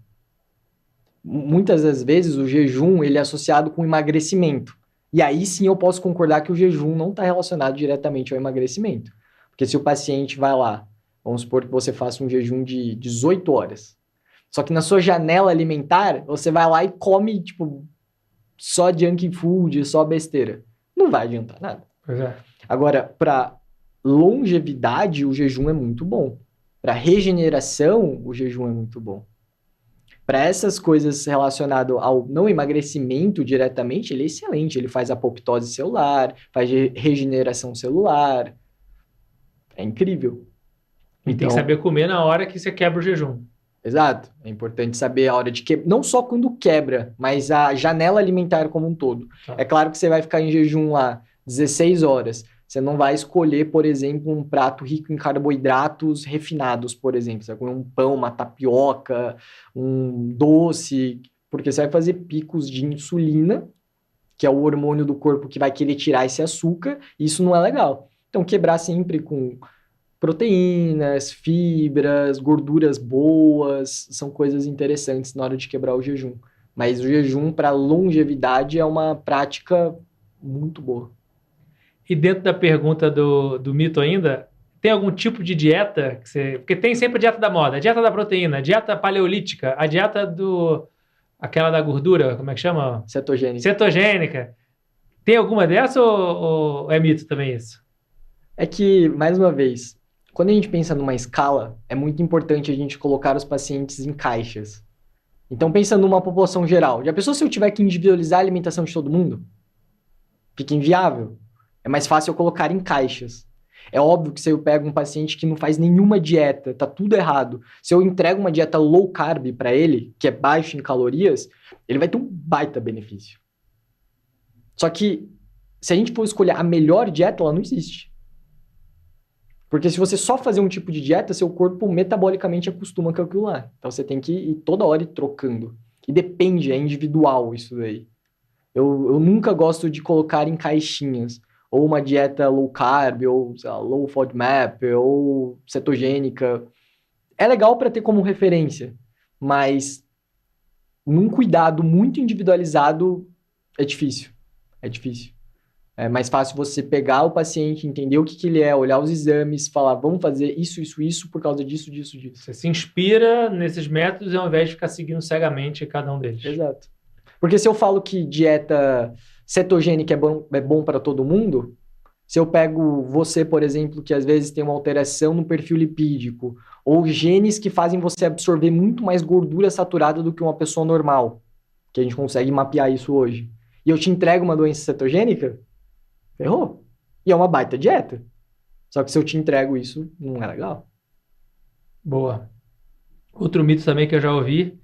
Muitas das vezes o jejum ele é associado com emagrecimento. E aí sim eu posso concordar que o jejum não está relacionado diretamente ao emagrecimento. Porque se o paciente vai lá, vamos supor que você faça um jejum de 18 horas. Só que na sua janela alimentar, você vai lá e come, tipo, só junk food, só besteira. Não vai adiantar nada. Pois é. Agora, para longevidade, o jejum é muito bom. Para regeneração, o jejum é muito bom. Para essas coisas relacionadas ao não emagrecimento diretamente, ele é excelente. Ele faz apoptose celular, faz regeneração celular. É incrível. E tem que saber comer na hora que você quebra o jejum. Exato. É importante saber a hora de quebrar. Não só quando quebra, mas a janela alimentar como um todo. Tá. É claro que você vai ficar em jejum lá 16 horas. Você não vai escolher, por exemplo, um prato rico em carboidratos refinados, por exemplo. Você vai comer um pão, uma tapioca, um doce, porque você vai fazer picos de insulina, que é o hormônio do corpo que vai querer tirar esse açúcar, e isso não é legal. Então, quebrar sempre com proteínas, fibras, gorduras boas, são coisas interessantes na hora de quebrar o jejum. Mas o jejum para longevidade é uma prática muito boa. E dentro da pergunta do mito ainda, tem algum tipo de dieta que você... Porque tem sempre a dieta da moda, a dieta da proteína, a dieta paleolítica, a dieta aquela da gordura, como é que chama? Cetogênica. Cetogênica. Tem alguma dessa ou é mito também isso? É que, mais uma vez, quando a gente pensa numa escala, é muito importante a gente colocar os pacientes em caixas. Então, pensa numa população geral. Já pensou se eu tiver que individualizar a alimentação de todo mundo? Fica inviável. É mais fácil eu colocar em caixas. É óbvio que se eu pego um paciente que não faz nenhuma dieta, tá tudo errado. Se eu entrego uma dieta low carb para ele, que é baixo em calorias, ele vai ter um baita benefício. Só que, se a gente for escolher a melhor dieta, ela não existe. Porque se você só fazer um tipo de dieta, seu corpo metabolicamente acostuma com aquilo lá. Então você tem que ir toda hora ir trocando. E depende, é individual isso daí. Eu nunca gosto de colocar em caixinhas. Ou uma dieta low carb, ou sei lá, low FODMAP, ou cetogênica. É legal para ter como referência, mas num cuidado muito individualizado é difícil. É difícil. É mais fácil você pegar o paciente, entender o que ele é, olhar os exames, falar, vamos fazer isso por causa disso, disso, disso. Você se inspira nesses métodos ao invés de ficar seguindo cegamente cada um deles. Exato. Porque se eu falo que dieta cetogênica é bom para todo mundo, se eu pego você, por exemplo, que às vezes tem uma alteração no perfil lipídico, ou genes que fazem você absorver muito mais gordura saturada do que uma pessoa normal, que a gente consegue mapear isso hoje, e eu te entrego uma doença cetogênica, ferrou. E é uma baita dieta. Só que se eu te entrego isso, não é legal. Boa. Outro mito também que eu já ouvi,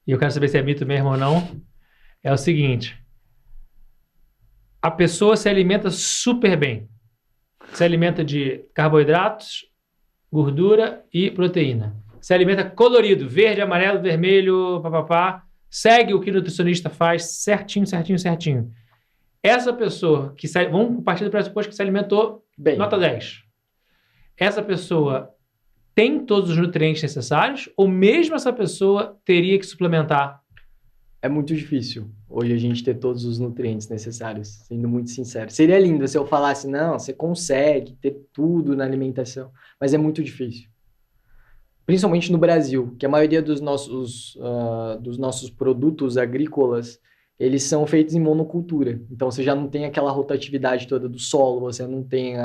e eu quero saber se é mito mesmo ou não, é o seguinte: a pessoa se alimenta super bem. Se alimenta de carboidratos, gordura e proteína. Se alimenta colorido, verde, amarelo, vermelho, papapá. Segue o que o nutricionista faz certinho, certinho, certinho. Essa pessoa que vamos partir do pressuposto que se alimentou bem, nota 10. Essa pessoa tem todos os nutrientes necessários ou mesmo essa pessoa teria que suplementar? É muito difícil hoje a gente ter todos os nutrientes necessários, sendo muito sincero. Seria lindo se eu falasse, não, você consegue ter tudo na alimentação, mas é muito difícil. Principalmente no Brasil, que a maioria dos nossos produtos agrícolas, eles são feitos em monocultura. Então, você já não tem aquela rotatividade toda do solo, você não tem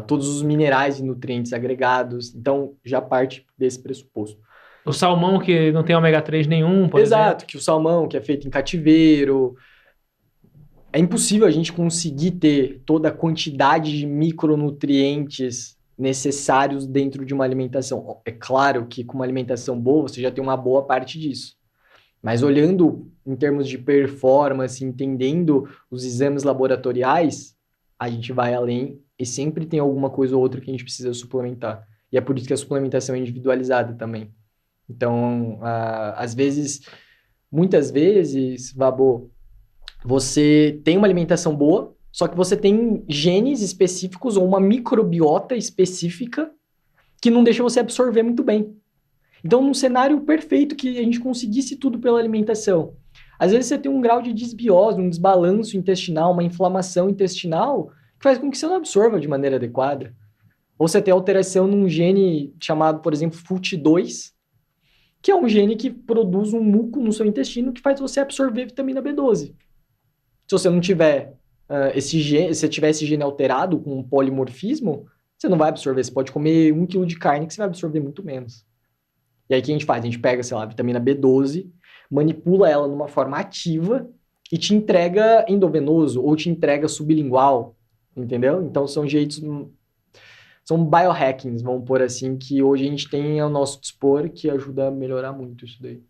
todos os minerais e nutrientes agregados. Então, já parte desse pressuposto. O salmão que não tem ômega 3 nenhum, por exemplo. Exato, que o salmão que é feito em cativeiro. É impossível a gente conseguir ter toda a quantidade de micronutrientes necessários dentro de uma alimentação. É claro que com uma alimentação boa, você já tem uma boa parte disso. Mas olhando em termos de performance, entendendo os exames laboratoriais, a gente vai além e sempre tem alguma coisa ou outra que a gente precisa suplementar. E é por isso que a suplementação é individualizada também. Então, muitas vezes, Vabo, você tem uma alimentação boa, só que você tem genes específicos ou uma microbiota específica que não deixa você absorver muito bem. Então, num cenário perfeito que a gente conseguisse tudo pela alimentação, às vezes você tem um grau de desbiose, um desbalanço intestinal, uma inflamação intestinal, que faz com que você não absorva de maneira adequada. Ou você tem alteração num gene chamado, por exemplo, FUT2, que é um gene que produz um muco no seu intestino que faz você absorver vitamina B12. Se você não tiver esse gene, se você tiver esse gene alterado com um polimorfismo, você não vai absorver. Você pode comer 1 quilo de carne que você vai absorver muito menos. E aí o que a gente faz? A gente pega, sei lá, a vitamina B12, manipula ela numa forma ativa e te entrega endovenoso ou te entrega sublingual, entendeu? Então são jeitos, são biohackings, vamos pôr assim, que hoje a gente tem ao nosso dispor que ajuda a melhorar muito isso daí.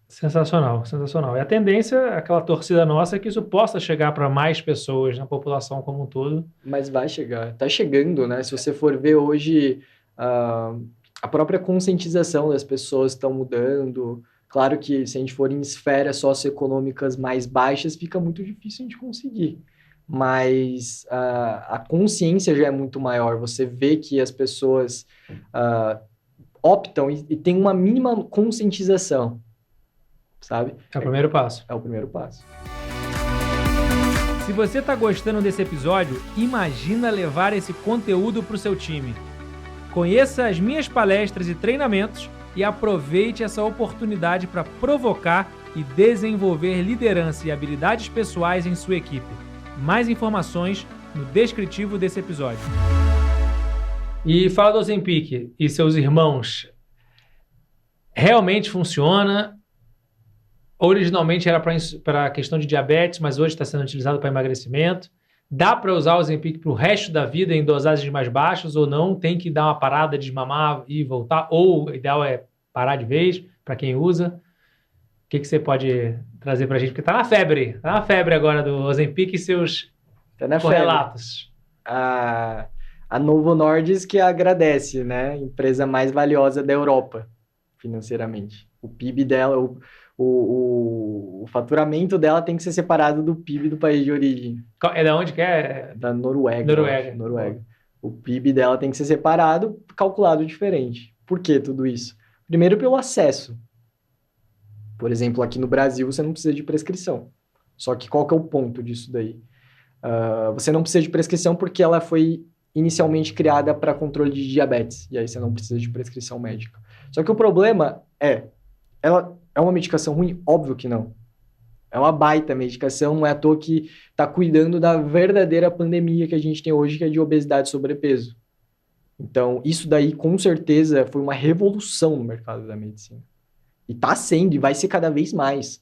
Sensacional, sensacional. E a tendência, aquela torcida nossa, é que isso possa chegar para mais pessoas na população como um todo. Mas vai chegar, tá chegando, né? Se você for ver hoje, a própria conscientização das pessoas estão mudando. Claro que se a gente for em esferas socioeconômicas mais baixas, fica muito difícil a gente conseguir. Mas a consciência já é muito maior. Você vê que as pessoas optam e têm uma mínima conscientização, sabe? É o primeiro passo. É o primeiro passo. Se você está gostando desse episódio, imagina levar esse conteúdo para o seu time. Conheça as minhas palestras e treinamentos e aproveite essa oportunidade para provocar e desenvolver liderança e habilidades pessoais em sua equipe. Mais informações no descritivo desse episódio. E fala do Ozempic e seus irmãos. Realmente funciona? Originalmente era para a questão de diabetes, mas hoje está sendo utilizado para emagrecimento. Dá para usar o Ozempic para o resto da vida em dosagens mais baixas ou não? Tem que dar uma parada, desmamar e voltar? Ou o ideal é parar de vez para quem usa? O que você pode trazer para a gente? Porque está na febre agora do Ozempic e seus correlatos. A Novo Nordisk que agradece, né? Empresa mais valiosa da Europa, financeiramente. O PIB dela, o faturamento dela tem que ser separado do PIB do país de origem. É da onde que é? Da Noruega. Noruega. O PIB dela tem que ser separado, calculado diferente. Por que tudo isso? Primeiro, pelo acesso. Por exemplo, aqui no Brasil, você não precisa de prescrição. Só que qual que é o ponto disso daí? Você não precisa de prescrição porque ela foi inicialmente criada para controle de diabetes. E aí você não precisa de prescrição médica. Só que o problema ela é uma medicação ruim? Óbvio que não. É uma baita medicação, não é à toa que está cuidando da verdadeira pandemia que a gente tem hoje, que é de obesidade e sobrepeso. Então, isso daí, com certeza, foi uma revolução no mercado da medicina. E está sendo, e vai ser cada vez mais.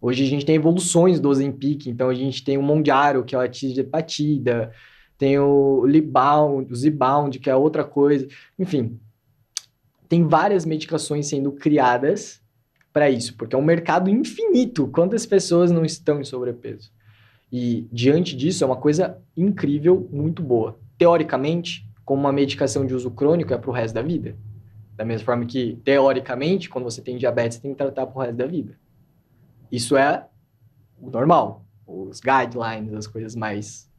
Hoje a gente tem evoluções do Ozempic, então a gente tem o Mounjaro, que é o atidapatina, tem o Zepbound, o Zepbound, que é outra coisa. Enfim, tem várias medicações sendo criadas para isso, porque é um mercado infinito. Quantas pessoas não estão em sobrepeso? E, diante disso, é uma coisa incrível, muito boa. Teoricamente, como uma medicação de uso crônico, é para o resto da vida. Da mesma forma que, teoricamente, quando você tem diabetes, você tem que tratar para o resto da vida. Isso é o normal. Os guidelines, as coisas mais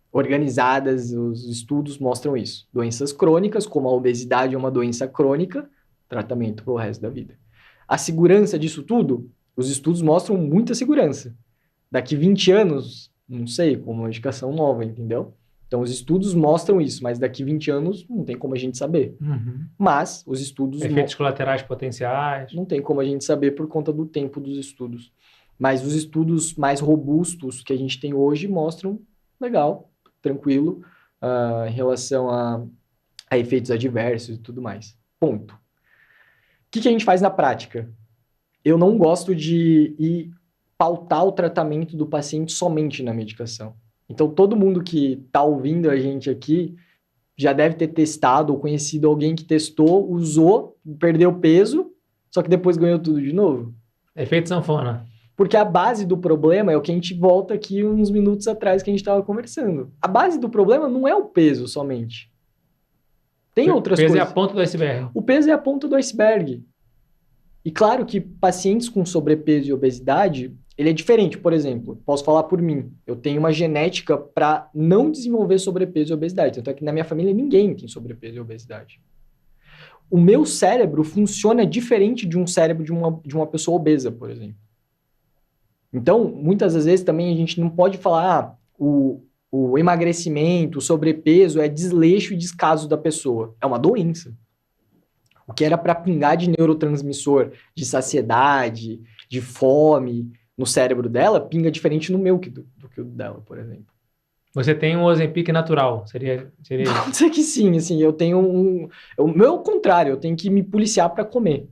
organizadas, os estudos mostram isso. Doenças crônicas, como a obesidade é uma doença crônica, tratamento para o resto da vida. A segurança disso tudo, os estudos mostram muita segurança. Daqui 20 anos, não sei, com uma medicação nova, entendeu? Então, os estudos mostram isso, mas daqui 20 anos não tem como a gente saber. Uhum. Mas os estudos... Efeitos colaterais potenciais. Não tem como a gente saber por conta do tempo dos estudos. Mas os estudos mais robustos que a gente tem hoje mostram legal, tranquilo, em relação a efeitos adversos e tudo mais. Ponto. O que a gente faz na prática? Eu não gosto de pautar o tratamento do paciente somente na medicação. Então, todo mundo que está ouvindo a gente aqui já deve ter testado ou conhecido alguém que testou, usou, perdeu peso, só que depois ganhou tudo de novo. Efeito sanfona. Porque a base do problema é o que a gente volta aqui uns minutos atrás que a gente estava conversando. A base do problema não é o peso somente. Tem outras coisas. O peso é a ponta do iceberg. O peso é a ponta do iceberg. E claro que pacientes com sobrepeso e obesidade, ele é diferente. Por exemplo, posso falar por mim. Eu tenho uma genética para não desenvolver sobrepeso e obesidade. Tanto é que na minha família ninguém tem sobrepeso e obesidade. O meu cérebro funciona diferente de um cérebro de uma pessoa obesa, por exemplo. Então, muitas das vezes também a gente não pode falar o emagrecimento, o sobrepeso é desleixo e descaso da pessoa. É uma doença. O que era para pingar de neurotransmissor, de saciedade, de fome no cérebro dela, pinga diferente no meu do que o dela, por exemplo. Você tem um Ozempic natural, seria isso? Pode ser que sim, assim, eu tenho o meu é o contrário, eu tenho que me policiar para comer,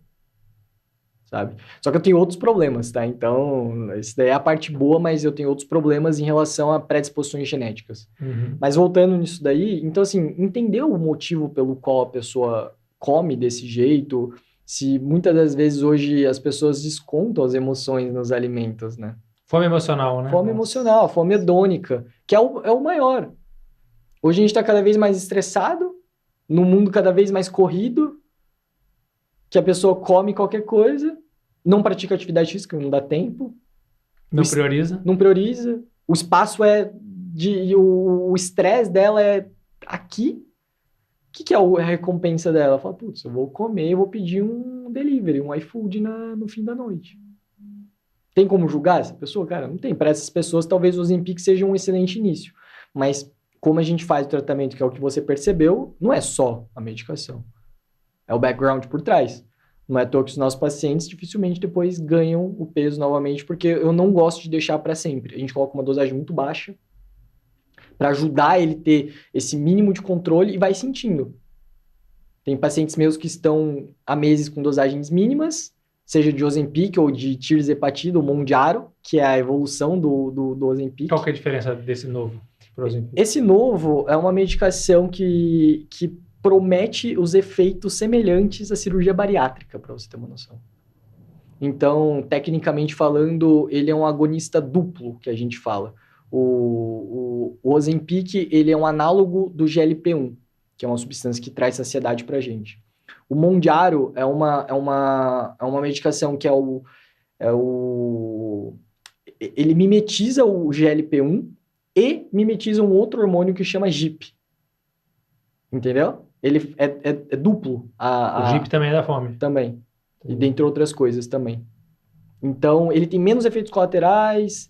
sabe? Só que eu tenho outros problemas, tá? Então, isso daí é a parte boa, mas eu tenho outros problemas em relação a predisposições genéticas. Uhum. Mas voltando nisso daí, então, assim, entender o motivo pelo qual a pessoa come desse jeito, se muitas das vezes hoje as pessoas descontam as emoções nos alimentos, né? Fome emocional, né? Fome emocional, fome hedônica, que é o maior. Hoje a gente está cada vez mais estressado, num mundo cada vez mais corrido, que a pessoa come qualquer coisa, não pratica atividade física, não dá tempo. Não prioriza. Não prioriza. O espaço o estresse dela é aqui. O que é a recompensa dela? Ela fala, putz, eu vou comer, eu vou pedir um delivery, um iFood no fim da noite. Tem como julgar essa pessoa? Cara, não tem. Para essas pessoas, talvez o Ozempic seja um excelente início. Mas como a gente faz o tratamento, que é o que você percebeu, não é só a medicação. É o background por trás. Não é à toa que os nossos pacientes dificilmente depois ganham o peso novamente, porque eu não gosto de deixar para sempre. A gente coloca uma dosagem muito baixa para ajudar ele a ter esse mínimo de controle e vai sentindo. Tem pacientes meus que estão há meses com dosagens mínimas, seja de Ozempic ou de tirzepatida, ou Mondiaro, que é a evolução do Ozempic. Qual que é a diferença desse novo pro Ozempic? Esse novo é uma medicação que promete os efeitos semelhantes à cirurgia bariátrica, para você ter uma noção. Então, tecnicamente falando, ele é um agonista duplo, que a gente fala. O Ozempic, ele é um análogo do GLP-1, que é uma substância que traz saciedade para a gente. O Mondiaro é uma medicação que ele mimetiza o GLP-1 e mimetiza um outro hormônio que chama GIP. Entendeu? Ele é duplo. O GIP também é da fome. Também. E dentre outras coisas também. Então, ele tem menos efeitos colaterais,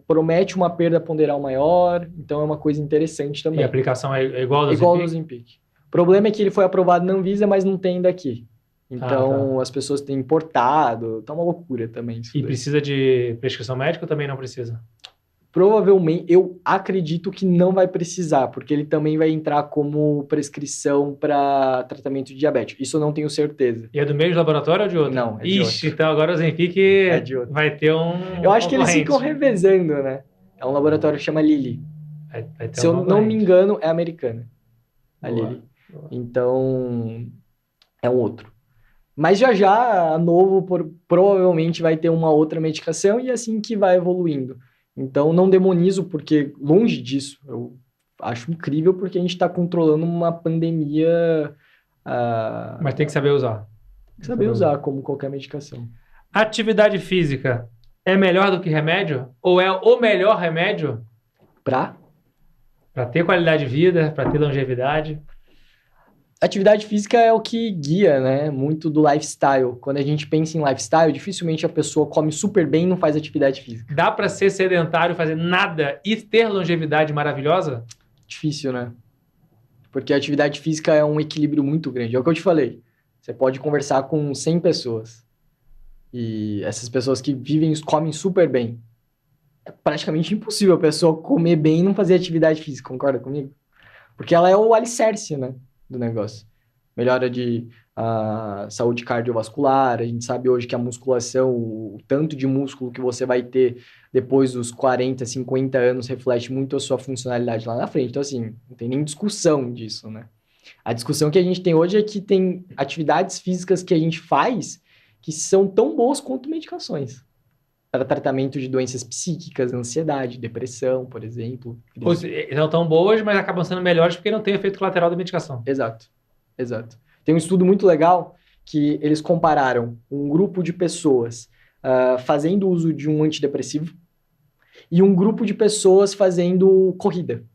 promete uma perda ponderal maior, então é uma coisa interessante também. E a aplicação é igual ao do igual ao Ozempic. O problema é que ele foi aprovado na Anvisa, mas não tem daqui. Então, as pessoas têm importado, tá uma loucura também. Isso daí. Precisa de prescrição médica ou também não precisa? Provavelmente, eu acredito que não vai precisar, porque ele também vai entrar como prescrição para tratamento de diabetes. Isso eu não tenho certeza. E é do mesmo laboratório ou de outro? Não, é de outro. Então agora o Ozempic vai ter um Eu acho que eles ficam revezando, né? É um laboratório que chama Lilly. Vai ter Se eu não me engano, é americana. A Lilly. Então, é um outro. Mas já a Novo provavelmente vai ter uma outra medicação e é assim que vai evoluindo. Então, não demonizo, porque longe disso, eu acho incrível porque a gente está controlando uma pandemia. Mas tem que saber usar. Tem que saber usar, como qualquer medicação. Atividade física é melhor do que remédio? Ou é o melhor remédio? Para ter qualidade de vida, para ter longevidade? Atividade física é o que guia, né, muito do lifestyle. Quando a gente pensa em lifestyle, dificilmente a pessoa come super bem e não faz atividade física. Dá para ser sedentário, fazer nada e ter longevidade maravilhosa? Difícil, né? Porque a atividade física é um equilíbrio muito grande. É o que eu te falei. Você pode conversar com 100 pessoas. E essas pessoas que comem super bem. É praticamente impossível a pessoa comer bem e não fazer atividade física, concorda comigo? Porque ela é o alicerce, né, do negócio. Melhora de saúde cardiovascular, a gente sabe hoje que a musculação, o tanto de músculo que você vai ter depois dos 40, 50 anos reflete muito a sua funcionalidade lá na frente. Então, assim, não tem nem discussão disso, né? A discussão que a gente tem hoje é que tem atividades físicas que a gente faz que são tão boas quanto medicações. Para tratamento de doenças psíquicas, ansiedade, depressão, por exemplo. Não tão boas, mas acabam sendo melhores porque não tem efeito colateral da medicação. Exato. Tem um estudo muito legal que eles compararam um grupo de pessoas fazendo uso de um antidepressivo e um grupo de pessoas fazendo corrida.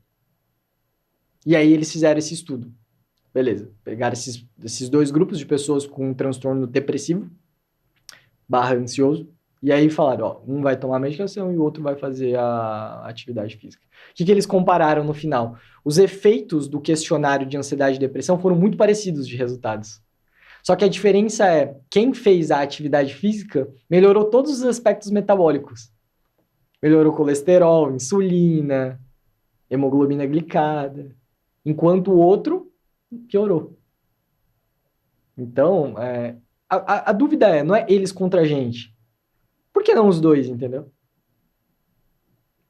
E aí eles fizeram esse estudo. Beleza. Pegaram esses dois grupos de pessoas com um transtorno depressivo / ansioso E aí falaram, ó, um vai tomar medicação e o outro vai fazer a atividade física. O que eles compararam no final? Os efeitos do questionário de ansiedade e depressão foram muito parecidos de resultados. Só que a diferença é, quem fez a atividade física melhorou todos os aspectos metabólicos. Melhorou colesterol, insulina, hemoglobina glicada, enquanto o outro piorou. Então, a dúvida não é eles contra a gente. Por que não os dois, entendeu?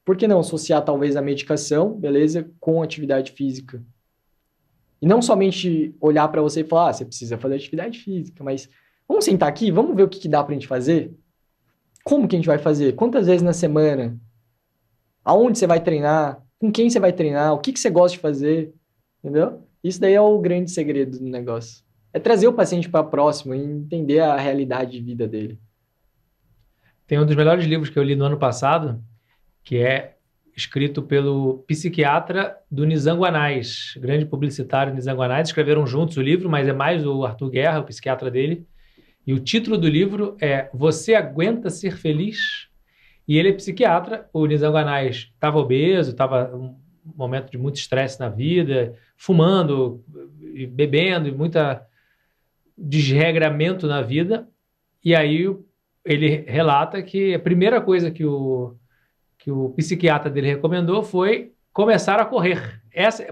Por que não associar talvez a medicação, beleza, com atividade física? E não somente olhar para você e falar, você precisa fazer atividade física, mas vamos sentar aqui, vamos ver o que dá pra gente fazer? Como que a gente vai fazer? Quantas vezes na semana? Aonde você vai treinar? Com quem você vai treinar? O que você gosta de fazer? Entendeu? Isso daí é o grande segredo do negócio. É trazer o paciente para próximo e entender a realidade de vida dele. Tem um dos melhores livros que eu li no ano passado, que é escrito pelo psiquiatra do Nizam Guanais, grande publicitário Nizam Guanais. Escreveram juntos o livro, mas é mais o Arthur Guerra, o psiquiatra dele. E o título do livro é Você Aguenta Ser Feliz? E ele é psiquiatra. O Nizam Guanais estava obeso, estava um momento de muito estresse na vida, fumando, e bebendo, e muita desregramento na vida. E aí ele relata que a primeira coisa que o psiquiatra dele recomendou foi começar a correr.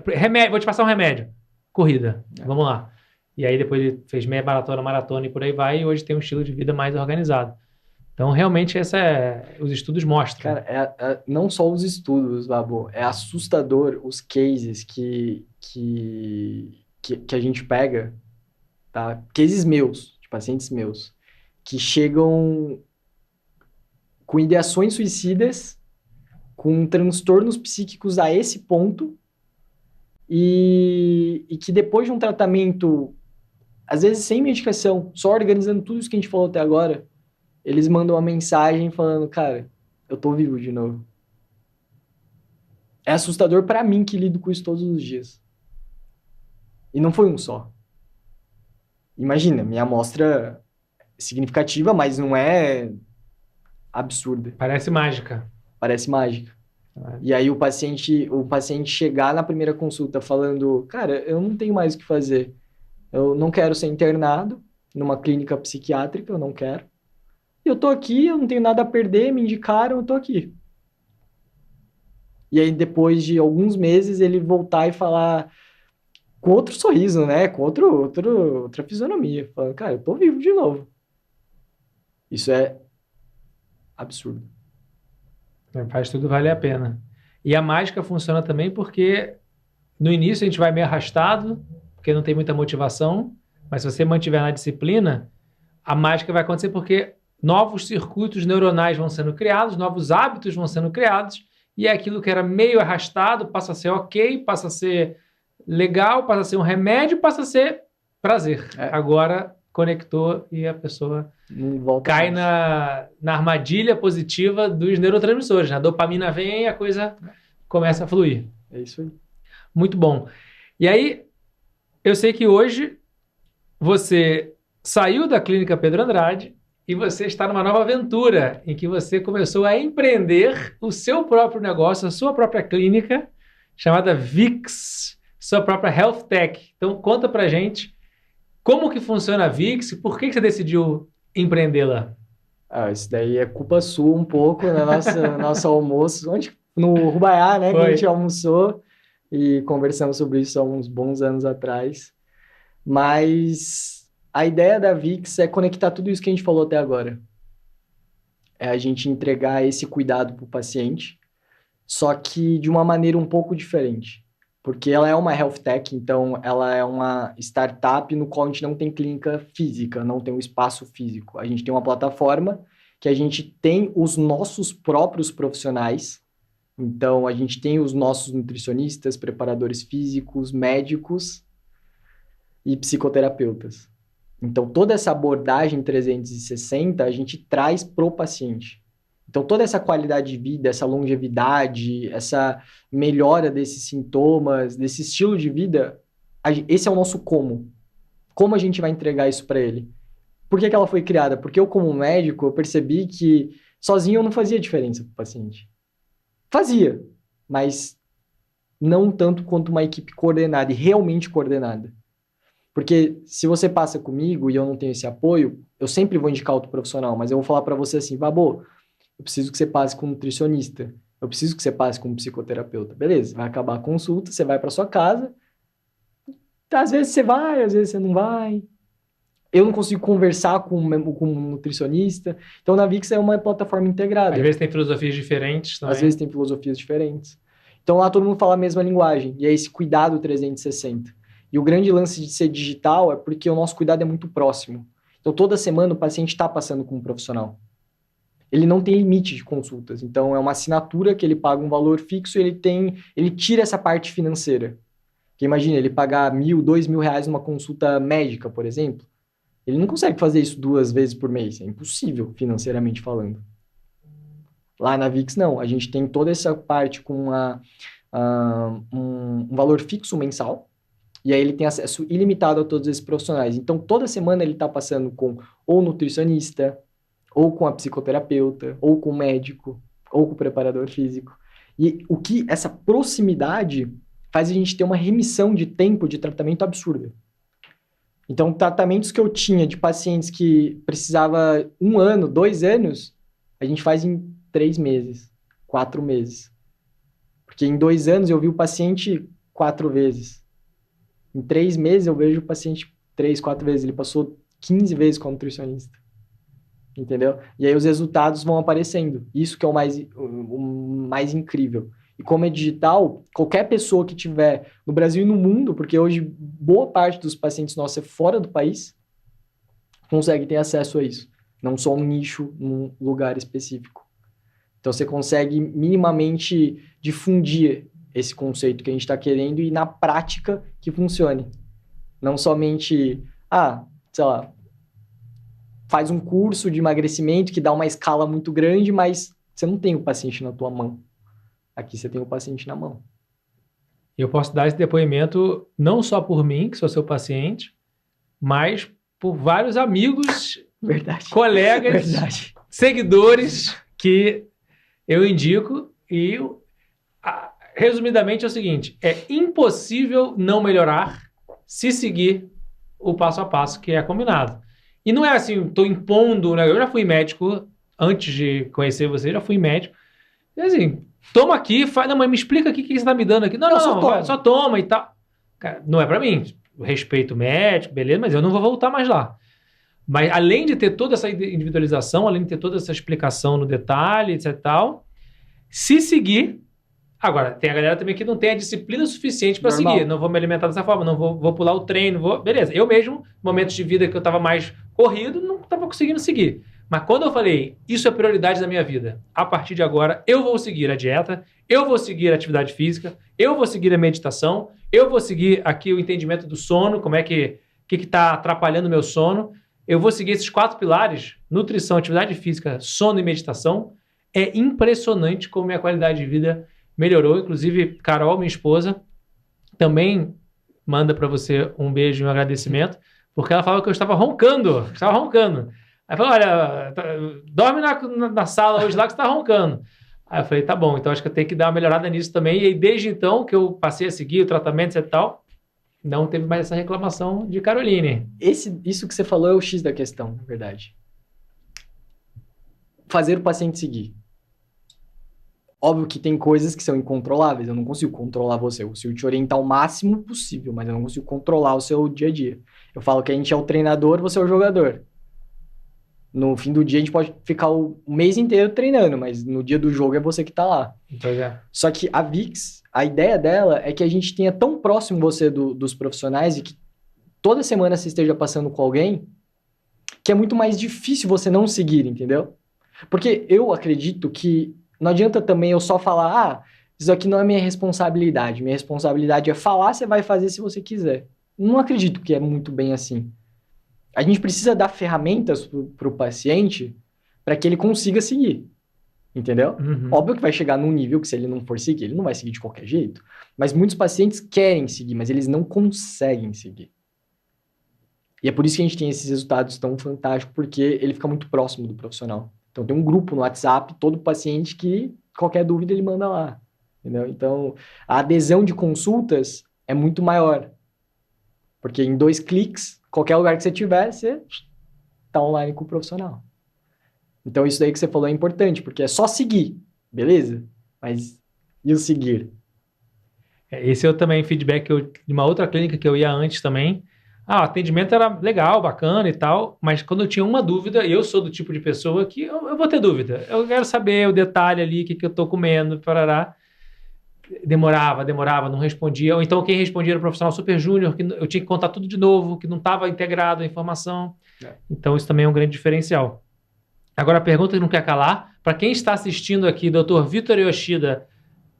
Remédio, vou te passar um remédio. Corrida. Vamos lá. E aí depois ele fez meia maratona, maratona e por aí vai, e hoje tem um estilo de vida mais organizado. Então, realmente, os estudos mostram. Cara, não só os estudos, Babo, é assustador os cases que a gente pega, tá? Cases meus, de pacientes meus, que chegam com ideações suicidas, com transtornos psíquicos a esse ponto, e que depois de um tratamento, às vezes sem medicação, só organizando tudo isso que a gente falou até agora, eles mandam uma mensagem falando, cara, eu tô vivo de novo. É assustador pra mim que lido com isso todos os dias. E não foi um só. Imagina, minha amostra é significativa, mas não é absurda. Parece mágica. Parece mágica. E aí o paciente chegar na primeira consulta falando, cara, eu não tenho mais o que fazer. Eu não quero ser internado numa clínica psiquiátrica, eu não quero. Eu tô aqui, eu não tenho nada a perder, me indicaram, eu tô aqui. E aí, depois de alguns meses, ele voltar e falar com outro sorriso, né? Com outra fisionomia. Falando, cara, eu tô vivo de novo. Isso é absurdo. Faz tudo valer a pena. E a mágica funciona também porque no início a gente vai meio arrastado, porque não tem muita motivação, mas se você mantiver na disciplina, a mágica vai acontecer porque novos circuitos neuronais vão sendo criados, novos hábitos vão sendo criados, e é aquilo que era meio arrastado passa a ser ok, passa a ser legal, passa a ser um remédio, passa a ser prazer. Agora conectou e a pessoa cai na armadilha positiva dos neurotransmissores. A dopamina vem e a coisa começa a fluir. É isso aí. Muito bom. E aí, eu sei que hoje você saiu da Clínica Pedro Andrade e você está numa nova aventura em que você começou a empreender o seu próprio negócio, a sua própria clínica, chamada VIX, sua própria Health Tech. Então, conta pra gente como que funciona a VIX e por que você decidiu empreendê-la? Isso daí é culpa sua um pouco, no nosso almoço, no Rubaiá, né, que a gente almoçou e conversamos sobre isso há uns bons anos atrás. Mas a ideia da VIX é conectar tudo isso que a gente falou até agora. É a gente entregar esse cuidado para o paciente, só que de uma maneira um pouco diferente. Porque ela é uma health tech, então ela é uma startup no qual a gente não tem clínica física, não tem um espaço físico. A gente tem uma plataforma que a gente tem os nossos próprios profissionais. Então, a gente tem os nossos nutricionistas, preparadores físicos, médicos e psicoterapeutas. Então, toda essa abordagem 360 a gente traz pro paciente. Então, toda essa qualidade de vida, essa longevidade, essa melhora desses sintomas, desse estilo de vida, esse é o nosso como. Como a gente vai entregar isso para ele? Por que que ela foi criada? Porque eu, como médico, eu percebi que sozinho eu não fazia diferença para o paciente. Fazia, mas não tanto quanto uma equipe coordenada e realmente coordenada. Porque se você passa comigo e eu não tenho esse apoio, eu sempre vou indicar outro profissional, mas eu vou falar para você assim, Babô, eu preciso que você passe com um nutricionista, eu preciso que você passe com um psicoterapeuta. Beleza, vai acabar a consulta, você vai para sua casa, às vezes você vai, às vezes você não vai. Eu não consigo conversar com um nutricionista. Então, na Vix é uma plataforma integrada. Às vezes tem filosofias diferentes também. Às vezes tem filosofias diferentes. Então, lá todo mundo fala a mesma linguagem. E é esse cuidado 360. E o grande lance de ser digital é porque o nosso cuidado é muito próximo. Então, toda semana o paciente está passando com um profissional. Ele não tem limite de consultas. Então, é uma assinatura que ele paga um valor fixo e ele tira essa parte financeira. Porque imagina, ele pagar R$1.000, R$2.000 numa consulta médica, por exemplo. Ele não consegue fazer isso 2 vezes por mês. É impossível, financeiramente falando. Lá na Vix, não. A gente tem toda essa parte com um valor fixo mensal. E aí ele tem acesso ilimitado a todos esses profissionais. Então, toda semana ele está passando com ou nutricionista, ou com a psicoterapeuta, ou com o médico, ou com o preparador físico. E o que essa proximidade faz a gente ter uma remissão de tempo de tratamento absurda. Então, tratamentos que eu tinha de pacientes que precisava 1 ano, 2 anos, a gente faz em 3 meses, 4 meses. Porque em 2 anos eu vi o paciente 4 vezes. Em 3 meses eu vejo o paciente 3, 4 vezes. Ele passou 15 vezes com o nutricionista. Entendeu? E aí os resultados vão aparecendo. Isso que é o mais incrível. E como é digital, qualquer pessoa que tiver no Brasil e no mundo, porque hoje boa parte dos pacientes nossos é fora do país, consegue ter acesso a isso. Não só um nicho num lugar específico. Então você consegue minimamente difundir esse conceito que a gente está querendo e na prática que funcione. Não somente, sei lá, faz um curso de emagrecimento que dá uma escala muito grande, mas você não tem o paciente na tua mão. Aqui você tem o paciente na mão. Eu posso dar esse depoimento não só por mim, que sou seu paciente, mas por vários amigos, Verdade. colegas, Verdade. seguidores que eu indico. E, resumidamente, é o seguinte: é impossível não melhorar se seguir o passo a passo que é combinado. E não é assim, estou impondo, né? Eu já fui médico, antes de conhecer você, já fui médico. E assim, toma aqui, faz. Não, mas me explica aqui o que você está me dando aqui. Não, só toma e tal. Cara, não é para mim. Respeito o médico, beleza, mas eu não vou voltar mais lá. Mas além de ter toda essa individualização, além de ter toda essa explicação no detalhe, etc e tal, se seguir. Agora, tem a galera também que não tem a disciplina suficiente para seguir. Não vou me alimentar dessa forma, não vou pular o treino, beleza. Eu mesmo, momentos de vida que eu estava mais corrido, não estava conseguindo seguir. Mas quando eu falei, isso é prioridade da minha vida, a partir de agora eu vou seguir a dieta, eu vou seguir a atividade física, eu vou seguir a meditação, eu vou seguir aqui o entendimento do sono, como é que está atrapalhando o meu sono, eu vou seguir esses 4 pilares, nutrição, atividade física, sono e meditação. É impressionante como minha qualidade de vida melhorou. Inclusive, Carol, minha esposa, também manda para você um beijo e um agradecimento, porque ela falava que eu estava roncando. Aí falou, olha, dorme na sala hoje lá que você está roncando. Aí eu falei, tá bom, então acho que eu tenho que dar uma melhorada nisso também. E aí, desde então, que eu passei a seguir o tratamento e tal, não teve mais essa reclamação de Caroline. Isso que você falou é o X da questão, na verdade. Fazer o paciente seguir. Óbvio que tem coisas que são incontroláveis, eu não consigo controlar você, eu consigo te orientar o máximo possível, mas eu não consigo controlar o seu dia a dia. Eu falo que a gente é o treinador, você é o jogador. No fim do dia a gente pode ficar o mês inteiro treinando, mas no dia do jogo é você que tá lá. Então, Só que a Vix, a ideia dela é que a gente tenha tão próximo você dos profissionais e que toda semana você esteja passando com alguém, que é muito mais difícil você não seguir, entendeu? Porque eu acredito que não adianta também eu só falar, isso aqui não é minha responsabilidade. Minha responsabilidade é falar, você vai fazer se você quiser. Não acredito que é muito bem assim. A gente precisa dar ferramentas para o paciente para que ele consiga seguir. Entendeu? Uhum. Óbvio que vai chegar num nível que se ele não for seguir, ele não vai seguir de qualquer jeito. Mas muitos pacientes querem seguir, mas eles não conseguem seguir. E é por isso que a gente tem esses resultados tão fantásticos, porque ele fica muito próximo do profissional. Então, tem um grupo no WhatsApp, todo paciente que qualquer dúvida ele manda lá, entendeu? Então, a adesão de consultas é muito maior, porque em 2 cliques, qualquer lugar que você tiver, você está online com o profissional. Então, isso daí que você falou é importante, porque é só seguir, beleza? Mas e o seguir? Esse é também feedback de uma outra clínica que eu ia antes também. O atendimento era legal, bacana e tal, mas quando eu tinha uma dúvida, eu sou do tipo de pessoa que eu vou ter dúvida. Eu quero saber o detalhe ali, o que eu estou comendo, parará. Demorava, não respondia. Ou então quem respondia era o profissional super júnior, que eu tinha que contar tudo de novo, que não estava integrado a informação. Então isso também é um grande diferencial. Agora a pergunta que não quer calar, para quem está assistindo aqui, Dr. Vitor Yoshida,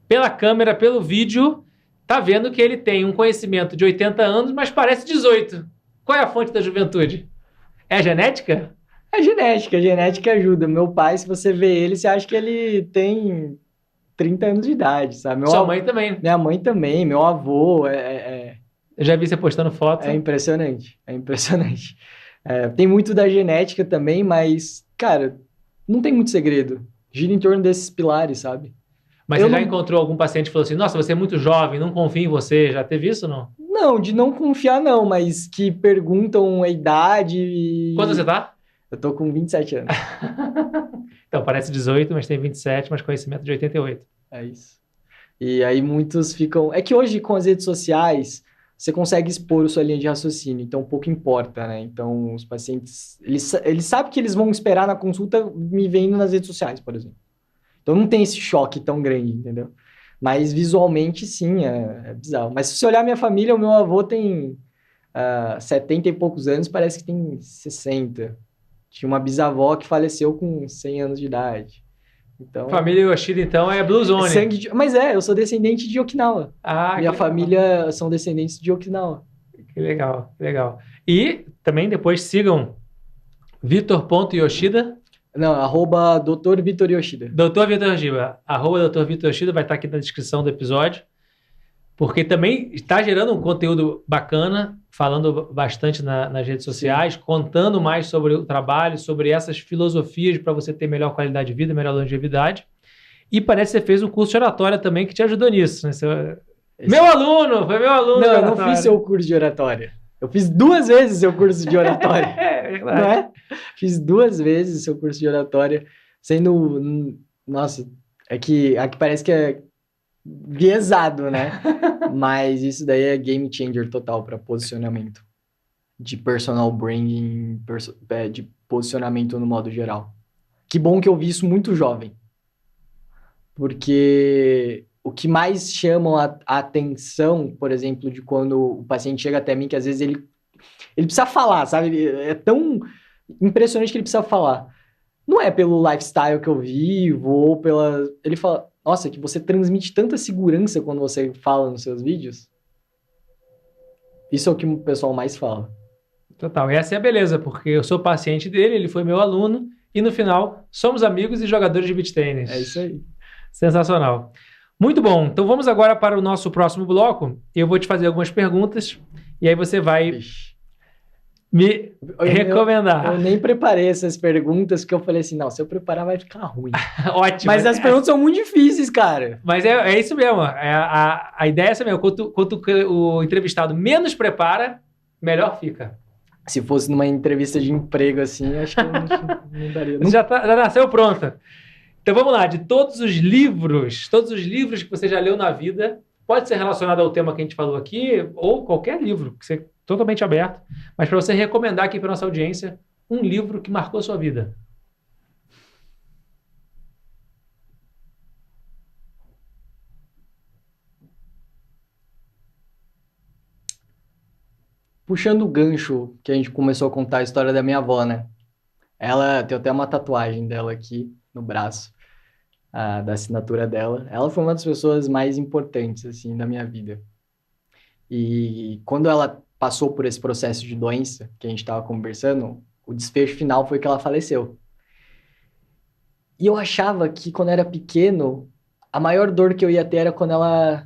pela câmera, pelo vídeo, tá vendo que ele tem um conhecimento de 80 anos, mas parece 18. Qual é a fonte da juventude? É a genética? É genética, a genética ajuda. Meu pai, se você vê ele, você acha que ele tem 30 anos de idade, sabe? Sua mãe também. Minha mãe também, meu avô, Eu já vi você postando foto. É impressionante, é impressionante. Tem muito da genética também, mas, cara, não tem muito segredo. Gira em torno desses pilares, sabe? Mas você já encontrou algum paciente que falou assim, nossa, você é muito jovem, não confio em você, já teve isso ou não? Não, de não confiar não, mas que perguntam a idade e... Quanto você tá? Eu tô com 27 anos. Então, parece 18, mas tem 27, mas conhecimento de 88. É isso. E aí muitos ficam... É que hoje, com as redes sociais, você consegue expor a sua linha de raciocínio, então pouco importa, né? Então, os pacientes... Eles sabem que eles vão esperar na consulta me vendo nas redes sociais, por exemplo. Então, não tem esse choque tão grande, entendeu? Mas, visualmente, sim, é bizarro. Mas, se você olhar minha família, o meu avô tem 70 e poucos anos, parece que tem 60. Tinha uma bisavó que faleceu com 100 anos de idade. Então, família Yoshida, então, é Blue Zone. Mas eu sou descendente de Okinawa. Minha família são descendentes de Okinawa. Que legal, que legal. E também depois sigam Vitor.Yoshida. Não, @Dr. Vitor Yoshida. Dr. Vitor Yoshida. @Dr. Vitor Yoshida vai estar aqui na descrição do episódio. Porque também está gerando um conteúdo bacana, falando bastante nas redes sociais, sim, contando mais sobre o trabalho, sobre essas filosofias para você ter melhor qualidade de vida, melhor longevidade. E parece que você fez um curso de oratória também que te ajudou nisso, né? Foi meu aluno. Não, eu não fiz seu curso de oratória. Eu fiz 2 vezes seu curso de oratória. É verdade. Não é? Fiz 2 vezes seu curso de oratória, sendo... Nossa, aqui parece que é viesado, né? Mas isso daí é game changer total para posicionamento. De personal branding, de posicionamento no modo geral. Que bom que eu vi isso muito jovem. Porque o que mais chama a atenção, por exemplo, de quando o paciente chega até mim, que às vezes ele precisa falar, sabe? É tão impressionante que ele precisa falar. Não é pelo lifestyle que eu vivo, ou pela... Ele fala, nossa, que você transmite tanta segurança quando você fala nos seus vídeos. Isso é o que o pessoal mais fala. Total, essa é a beleza, porque eu sou paciente dele, ele foi meu aluno, e no final, somos amigos e jogadores de beach tennis. É isso aí. Sensacional. Muito bom, então vamos agora para o nosso próximo bloco. Eu vou te fazer algumas perguntas, e aí você vai me recomendar. Eu nem preparei essas perguntas, porque eu falei assim, não, se eu preparar vai ficar ruim. Ótimo. Mas as perguntas são muito difíceis, cara. Mas é isso mesmo, a ideia é essa mesmo, quanto o entrevistado menos prepara, melhor fica. Se fosse numa entrevista de emprego assim, acho que eu não daria. Já nasceu pronta. Então vamos lá, de todos os livros que você já leu na vida, pode ser relacionado ao tema que a gente falou aqui, ou qualquer livro, que você totalmente aberto, mas para você recomendar aqui para nossa audiência um livro que marcou a sua vida. Puxando o gancho que a gente começou a contar a história da minha avó, né? Ela tem até uma tatuagem dela aqui no braço, da assinatura dela. Ela foi uma das pessoas mais importantes, assim, da minha vida. E quando ela passou por esse processo de doença que a gente estava conversando, o desfecho final foi que ela faleceu. E eu achava que quando era pequeno, a maior dor que eu ia ter era quando ela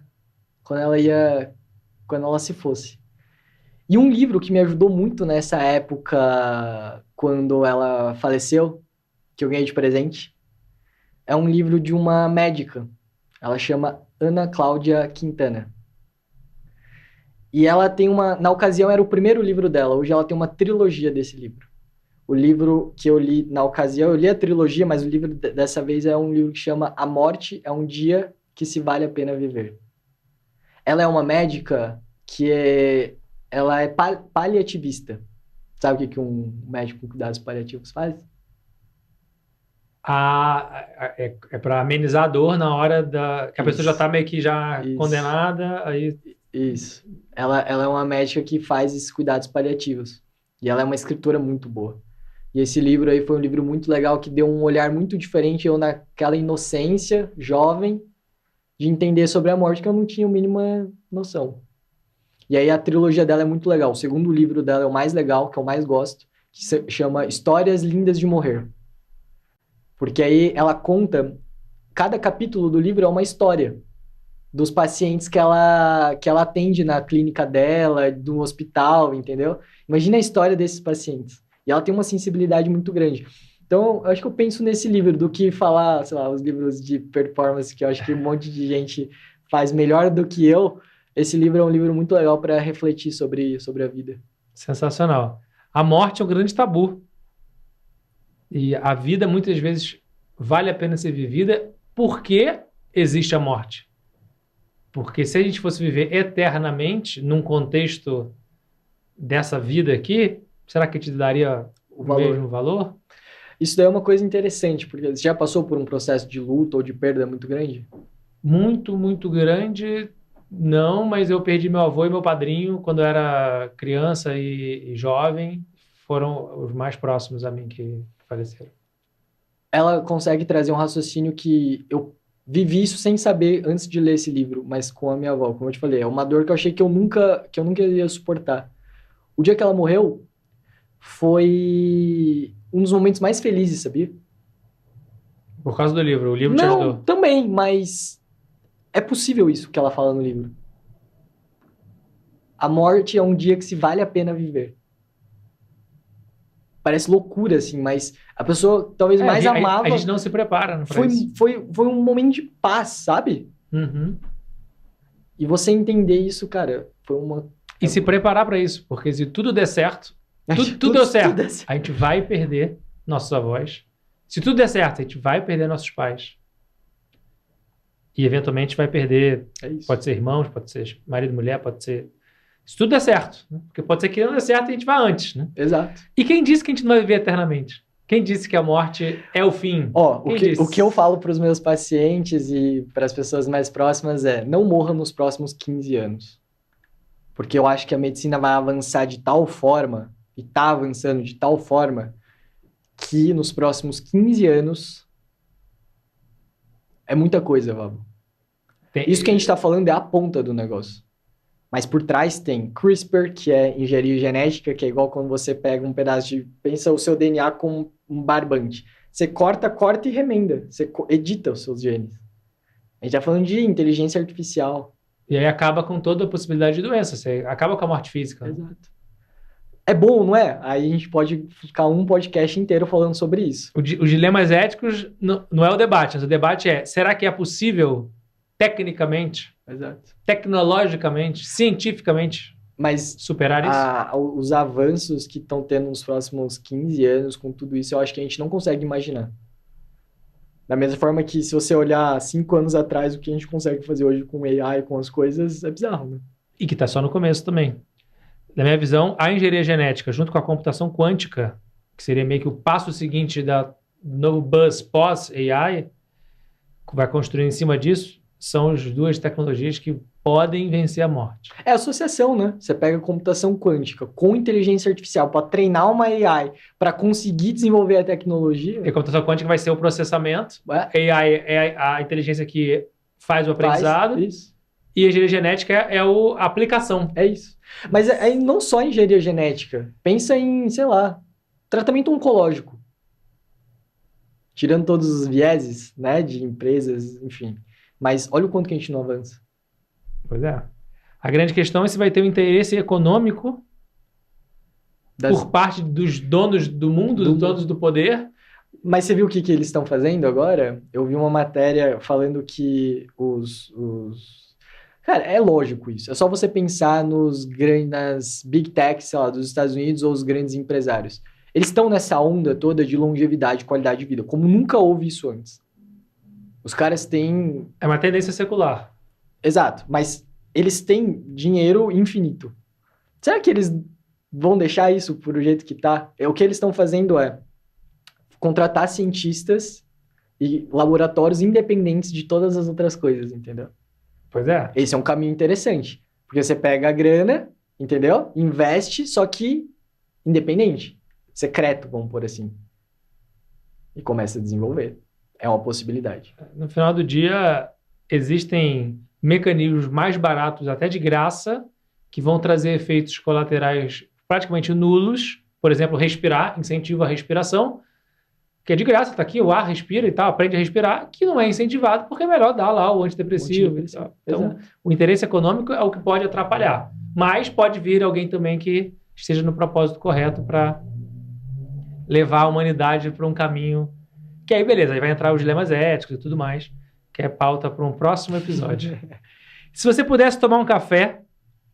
se fosse. E um livro que me ajudou muito nessa época, quando ela faleceu, que eu ganhei de presente, é um livro de uma médica. Ela chama Ana Cláudia Quintana. E ela tem na ocasião era o primeiro livro dela, hoje ela tem uma trilogia desse livro. O livro que eu li na ocasião, eu li a trilogia, mas o livro dessa vez é um livro que chama A Morte é um Dia que se Vale a Pena Viver. Ela é uma médica ela é paliativista. Sabe o que um médico com cuidados paliativos faz? É para amenizar a dor na hora que a pessoa já está meio que Isso. condenada. Aí... Isso. Ela é uma médica que faz esses cuidados paliativos. E ela é uma escritora muito boa. E esse livro aí foi um livro muito legal que deu um olhar muito diferente, eu naquela inocência jovem de entender sobre a morte que eu não tinha a mínima noção. E aí a trilogia dela é muito legal. O segundo livro dela é o mais legal, que eu mais gosto, que se chama Histórias Lindas de Morrer. Porque aí ela conta, cada capítulo do livro é uma história dos pacientes que ela atende na clínica dela, do hospital, entendeu? Imagina a história desses pacientes. E ela tem uma sensibilidade muito grande. Então, eu acho que eu penso nesse livro do que falar, sei lá, os livros de performance, que eu acho que um monte de gente faz melhor do que eu. Esse livro é um livro muito legal para refletir sobre a vida. Sensacional. A morte é um grande tabu. E a vida, muitas vezes, vale a pena ser vivida porque existe a morte. Porque se a gente fosse viver eternamente num contexto dessa vida aqui, será que te daria o mesmo valor? Isso daí é uma coisa interessante, porque você já passou por um processo de luto ou de perda muito grande? Muito, muito grande, não, mas eu perdi meu avô e meu padrinho quando eu era criança e jovem, foram os mais próximos a mim que faleceram. Ela consegue trazer um raciocínio que eu vivi isso sem saber antes de ler esse livro, mas com a minha avó, como eu te falei, é uma dor que eu achei que eu nunca iria suportar. O dia que ela morreu foi um dos momentos mais felizes, sabia? Por causa do livro, o livro te ajudou? Não, também, mas é possível isso que ela fala no livro. A morte é um dia que se vale a pena viver. Parece loucura, assim, mas a pessoa talvez mais amava... A gente não se prepara para isso. Foi um momento de paz, sabe? Uhum. E você entender isso, cara, foi uma... E se preparar para isso, porque se tudo der certo, tudo deu certo, a gente vai perder nossos avós. Se tudo der certo, a gente vai perder nossos pais. E eventualmente vai perder, pode ser irmãos, pode ser marido e mulher, pode ser... Se tudo der certo, né? Porque pode ser que não dê certo e a gente vá antes, né? Exato. E quem disse que a gente não vai viver eternamente? Quem disse que a morte é o fim? O que eu falo para os meus pacientes e para as pessoas mais próximas é: não morra nos próximos 15 anos. Porque eu acho que a medicina vai avançar de tal forma, e está avançando de tal forma, que nos próximos 15 anos é muita coisa, Vabo. Isso que a gente está falando é a ponta do negócio. Mas por trás tem CRISPR, que é engenharia genética, que é igual quando você pega um pedaço de... Pensa o seu DNA com um barbante. Você corta e remenda. Você edita os seus genes. A gente tá falando de inteligência artificial. E aí acaba com toda a possibilidade de doença. Você acaba com a morte física. Né? Exato. É bom, não é? Aí a gente pode ficar um podcast inteiro falando sobre isso. Os dilemas éticos não é o debate. Mas o debate é: será que é possível, tecnicamente... Exato. Tecnologicamente, cientificamente, mas superar isso? Os avanços que estão tendo nos próximos 15 anos com tudo isso, eu acho que a gente não consegue imaginar. Da mesma forma que se você olhar 5 anos atrás, o que a gente consegue fazer hoje com AI, com as coisas, é bizarro, né? E que está só no começo também. Na minha visão, a engenharia genética, junto com a computação quântica, que seria meio que o passo seguinte do novo buzz pós-AI, que vai construir em cima disso, são as duas tecnologias que podem vencer a morte. É associação, né? Você pega a computação quântica com inteligência artificial para treinar uma AI, para conseguir desenvolver a tecnologia. E a computação quântica vai ser o processamento, AI é a inteligência que faz o aprendizado, isso. E a engenharia genética é a aplicação. É isso. Mas aí não só engenharia genética. Pensa em, sei lá, tratamento oncológico. Tirando todos os vieses, né, de empresas, enfim. Mas olha o quanto que a gente não avança. Pois é. A grande questão é se vai ter um interesse econômico por parte dos donos do mundo, dos donos do poder. Mas você viu o que eles estão fazendo agora? Eu vi uma matéria falando que Cara, é lógico isso. É só você pensar nas big techs, sei lá, dos Estados Unidos ou os grandes empresários. Eles estão nessa onda toda de longevidade e qualidade de vida, como nunca houve isso antes. Os caras têm... É uma tendência secular. Exato, mas eles têm dinheiro infinito. Será que eles vão deixar isso por jeito que tá? O que eles estão fazendo é contratar cientistas e laboratórios independentes de todas as outras coisas, entendeu? Pois é. Esse é um caminho interessante. Porque você pega a grana, entendeu? Investe, só que independente. Secreto, vamos por assim. E começa a desenvolver. É uma possibilidade. No final do dia, existem mecanismos mais baratos, até de graça, que vão trazer efeitos colaterais praticamente nulos. Por exemplo, respirar, incentivo à respiração, que é de graça, tá aqui, o ar respira e tal, aprende a respirar, que não é incentivado porque é melhor dar lá o antidepressivo. E tal. Então, o interesse econômico é o que pode atrapalhar. Mas pode vir alguém também que esteja no propósito correto para levar a humanidade para um caminho que aí, beleza, aí vai entrar os dilemas éticos e tudo mais, que é pauta para um próximo episódio. Se você pudesse tomar um café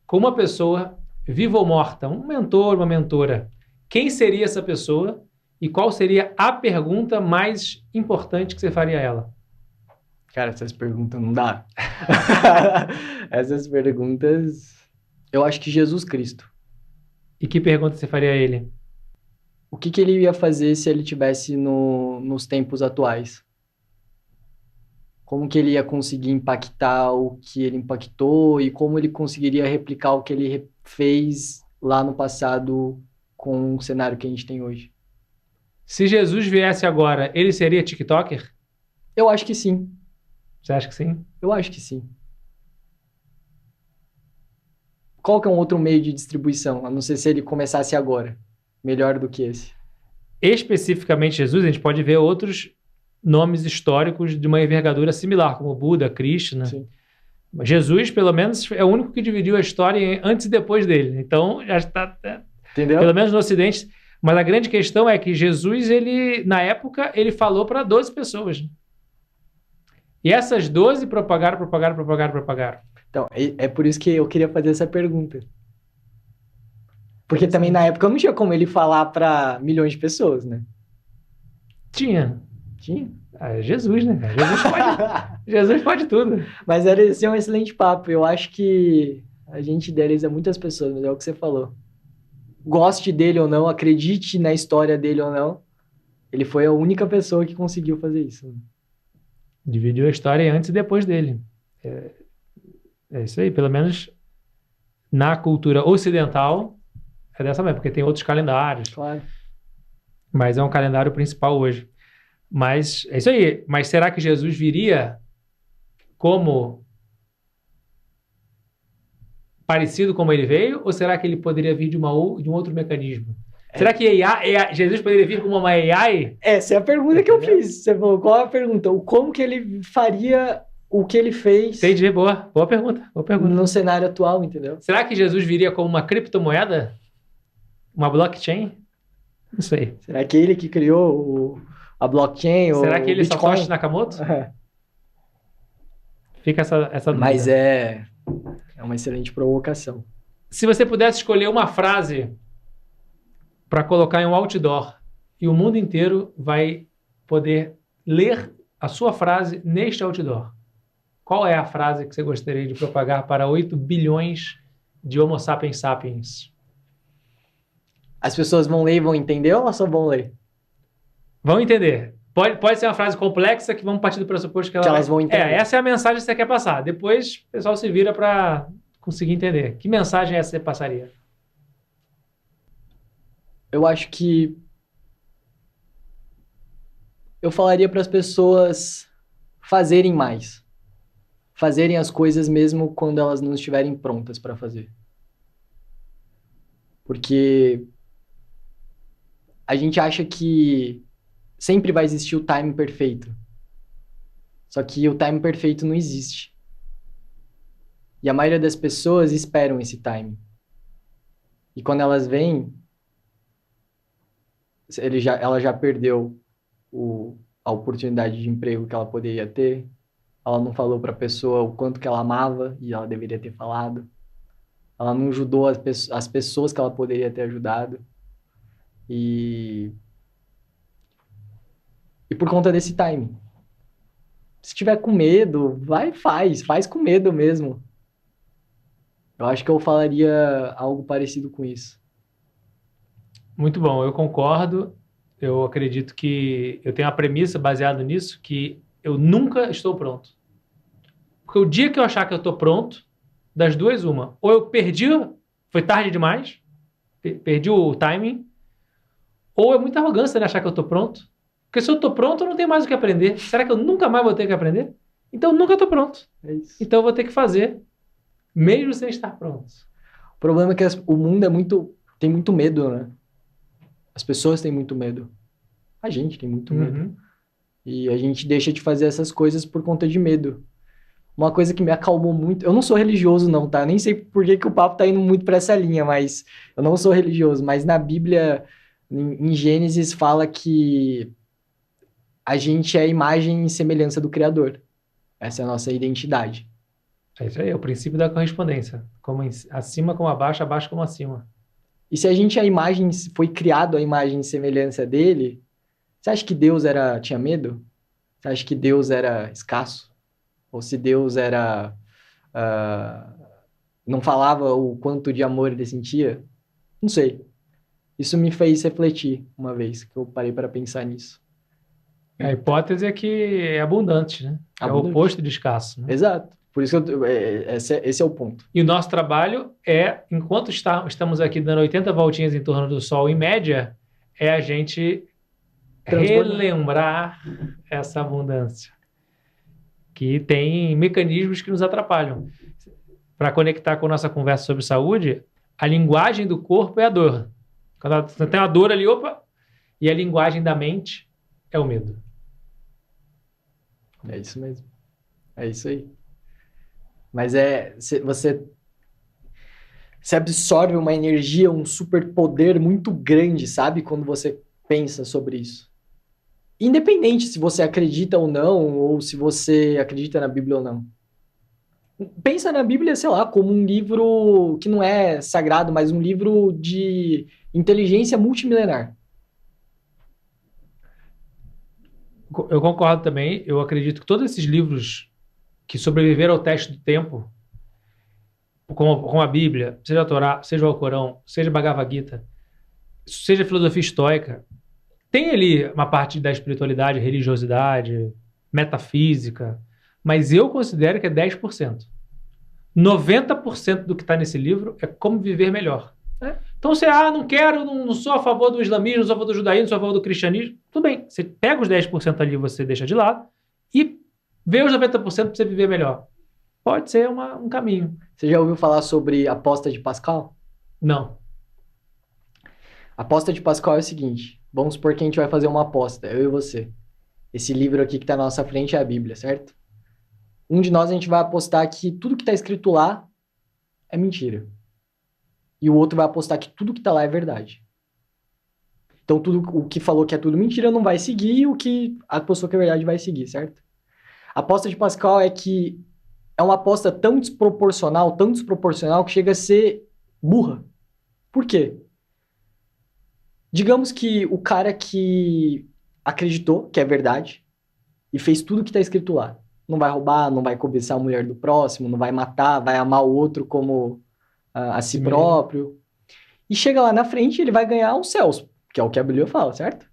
com uma pessoa, viva ou morta, um mentor, uma mentora, quem seria essa pessoa e qual seria a pergunta mais importante que você faria a ela? Cara, essas perguntas não dá. Essas perguntas... Eu acho que Jesus Cristo. E que pergunta você faria a ele? O que ele ia fazer se ele tivesse nos tempos atuais? Como que ele ia conseguir impactar o que ele impactou e como ele conseguiria replicar o que ele fez lá no passado com o cenário que a gente tem hoje? Se Jesus viesse agora, ele seria TikToker? Eu acho que sim. Você acha que sim? Eu acho que sim. Qual que é um outro meio de distribuição? A não ser se ele começasse agora. Melhor do que esse. Especificamente Jesus, a gente pode ver outros nomes históricos de uma envergadura similar, como Buda, Krishna. Sim. Mas Jesus, pelo menos, é o único que dividiu a história antes e depois dele. Então, já está... Entendeu? Pelo menos no Ocidente... Mas a grande questão é que Jesus, na época, ele falou para 12 pessoas. E essas 12 propagaram. Então, é por isso que eu queria fazer essa pergunta. Porque também na época não tinha como ele falar para milhões de pessoas, né? Tinha. Tinha? É Jesus, né? Jesus pode tudo. Mas esse é um excelente papo. Eu acho que a gente idealiza muitas pessoas, mas é o que você falou. Goste dele ou não, acredite na história dele ou não, ele foi a única pessoa que conseguiu fazer isso. Dividiu a história antes e depois dele. É isso aí, pelo menos na cultura ocidental é dessa maneira, porque tem outros calendários. Claro. Mas é um calendário principal hoje. Mas é isso aí. Mas será que Jesus viria como... parecido como ele veio, ou será que ele poderia vir de um outro mecanismo? Será que Jesus poderia vir como uma AI? Essa é a pergunta que eu fiz. Você falou, qual é a pergunta? Como que ele faria o que ele fez? Entendi, boa pergunta. No cenário atual, entendeu? Será que Jesus viria como uma criptomoeda? Uma blockchain? Não sei. Será que ele que criou a blockchain? Será que ele Bitcoin? Satoshi Nakamoto? Fica essa dúvida. Mas é uma excelente provocação. Se você pudesse escolher uma frase para colocar em um outdoor e o mundo inteiro vai poder ler a sua frase neste outdoor, qual é a frase que você gostaria de propagar para 8 bilhões de Homo sapiens sapiens? As pessoas vão ler e vão entender ou elas só vão ler? Vão entender. Pode ser uma frase complexa que vamos partir do pressuposto que elas vão entender. Essa é a mensagem que você quer passar. Depois o pessoal se vira para conseguir entender. Que mensagem essa você passaria? Eu acho que eu falaria para as pessoas fazerem mais. Fazerem as coisas mesmo quando elas não estiverem prontas para fazer. Porque a gente acha que sempre vai existir o time perfeito. Só que o time perfeito não existe. E a maioria das pessoas esperam esse time. E quando elas vêm, ela já perdeu a oportunidade de emprego que ela poderia ter. Ela não falou para a pessoa o quanto que ela amava e ela deveria ter falado. Ela não ajudou as pessoas que ela poderia ter ajudado. E por conta desse timing. Se tiver com medo, faz com medo mesmo. Eu acho que eu falaria algo parecido com isso. Muito bom, eu concordo. Eu acredito que eu tenho uma premissa baseada nisso, que eu nunca estou pronto. Porque o dia que eu achar que eu estou pronto, das duas, uma. Ou eu perdi, foi tarde demais, perdi o timing, ou é muita arrogância de achar que eu estou pronto. Porque se eu estou pronto, eu não tenho mais o que aprender. Será que eu nunca mais vou ter que aprender? Então eu nunca estou pronto. É isso. Então eu vou ter que fazer, mesmo sem estar pronto. O problema é que o mundo tem muito medo, né? As pessoas têm muito medo. A gente tem muito medo. E a gente deixa de fazer essas coisas por conta de medo. Uma coisa que me acalmou muito... Eu não sou religioso não, tá? Nem sei por que o papo tá indo muito pra essa linha, mas... Eu não sou religioso, mas na Bíblia, em Gênesis, fala que a gente é a imagem e semelhança do Criador. Essa é a nossa identidade. É isso aí, é o princípio da correspondência. Como acima como abaixo, abaixo como acima. E se a gente foi criado a imagem e semelhança dele, você acha que Deus tinha medo? Você acha que Deus era escasso? Ou se Deus não falava o quanto de amor ele sentia? Não sei. Isso me fez refletir uma vez que eu parei para pensar nisso. A hipótese é que é abundante, né? É o oposto de escasso, né? Exato. Por isso que esse é o ponto. E o nosso trabalho enquanto estamos aqui dando 80 voltinhas em torno do Sol, em média, é a gente relembrar essa abundância. Que tem mecanismos que nos atrapalham. Para conectar com a nossa conversa sobre saúde, a linguagem do corpo é a dor. Quando você tem uma dor ali, e a linguagem da mente é o medo. É isso mesmo. É isso aí. Mas você absorve uma energia, um superpoder muito grande, sabe? Quando você pensa sobre isso. Independente se você acredita ou não, ou se você acredita na Bíblia ou não. Pensa na Bíblia, sei lá, como um livro que não é sagrado, mas um livro de inteligência multimilenar. Eu concordo também. Eu acredito que todos esses livros que sobreviveram ao teste do tempo, como a Bíblia, seja a Torá, seja o Alcorão, seja a Bhagavad Gita, seja a filosofia estoica, tem ali uma parte da espiritualidade, religiosidade, metafísica, mas eu considero que é 10%. 90% do que está nesse livro é como viver melhor. Então você, não quero, não sou a favor do islamismo, não sou a favor do judaísmo, não sou a favor do cristianismo. Tudo bem, você pega os 10% ali, você deixa de lado e vê os 90% para você viver melhor. Pode ser um caminho. Você já ouviu falar sobre a aposta de Pascal? Não. A aposta de Pascal é o seguinte. Vamos supor que a gente vai fazer uma aposta, eu e você. Esse livro aqui que está na nossa frente é a Bíblia, certo? Um de nós a gente vai apostar que tudo que está escrito lá é mentira. E o outro vai apostar que tudo que está lá é verdade. Então, o que falou que é tudo mentira não vai seguir, e o que apostou que é verdade vai seguir, certo? A aposta de Pascal é que é uma aposta tão desproporcional, que chega a ser burra. Por quê? Digamos que o cara que acreditou que é verdade e fez tudo que está escrito lá. Não vai roubar, não vai cobiçar a mulher do próximo, não vai matar, vai amar o outro como a si próprio. E chega lá na frente, ele vai ganhar os céus, que é o que a Bíblia fala, certo?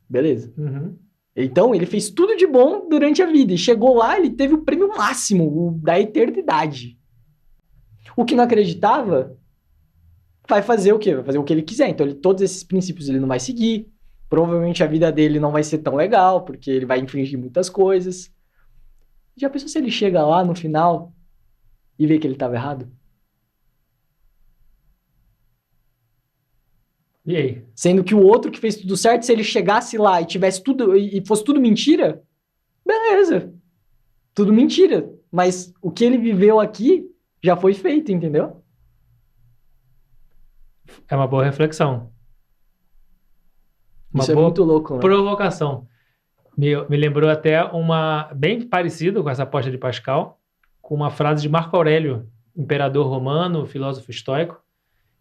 Beleza. Uhum. Então, ele fez tudo de bom durante a vida. E chegou lá, ele teve o prêmio máximo, o da eternidade. O que não acreditava vai fazer o quê? Vai fazer o que ele quiser. Então, todos esses princípios ele não vai seguir. Provavelmente a vida dele não vai ser tão legal, porque ele vai infringir muitas coisas. Já pensou se ele chega lá no final e vê que ele estava errado? E aí? Sendo que o outro que fez tudo certo, se ele chegasse lá e tivesse tudo e fosse tudo mentira, beleza. Tudo mentira. Mas o que ele viveu aqui já foi feito, entendeu? É uma boa reflexão. Isso é muito louco, né? Provocação. Me lembrou até uma bem parecido com essa aposta de Pascal, com uma frase de Marco Aurélio, imperador romano, filósofo estoico,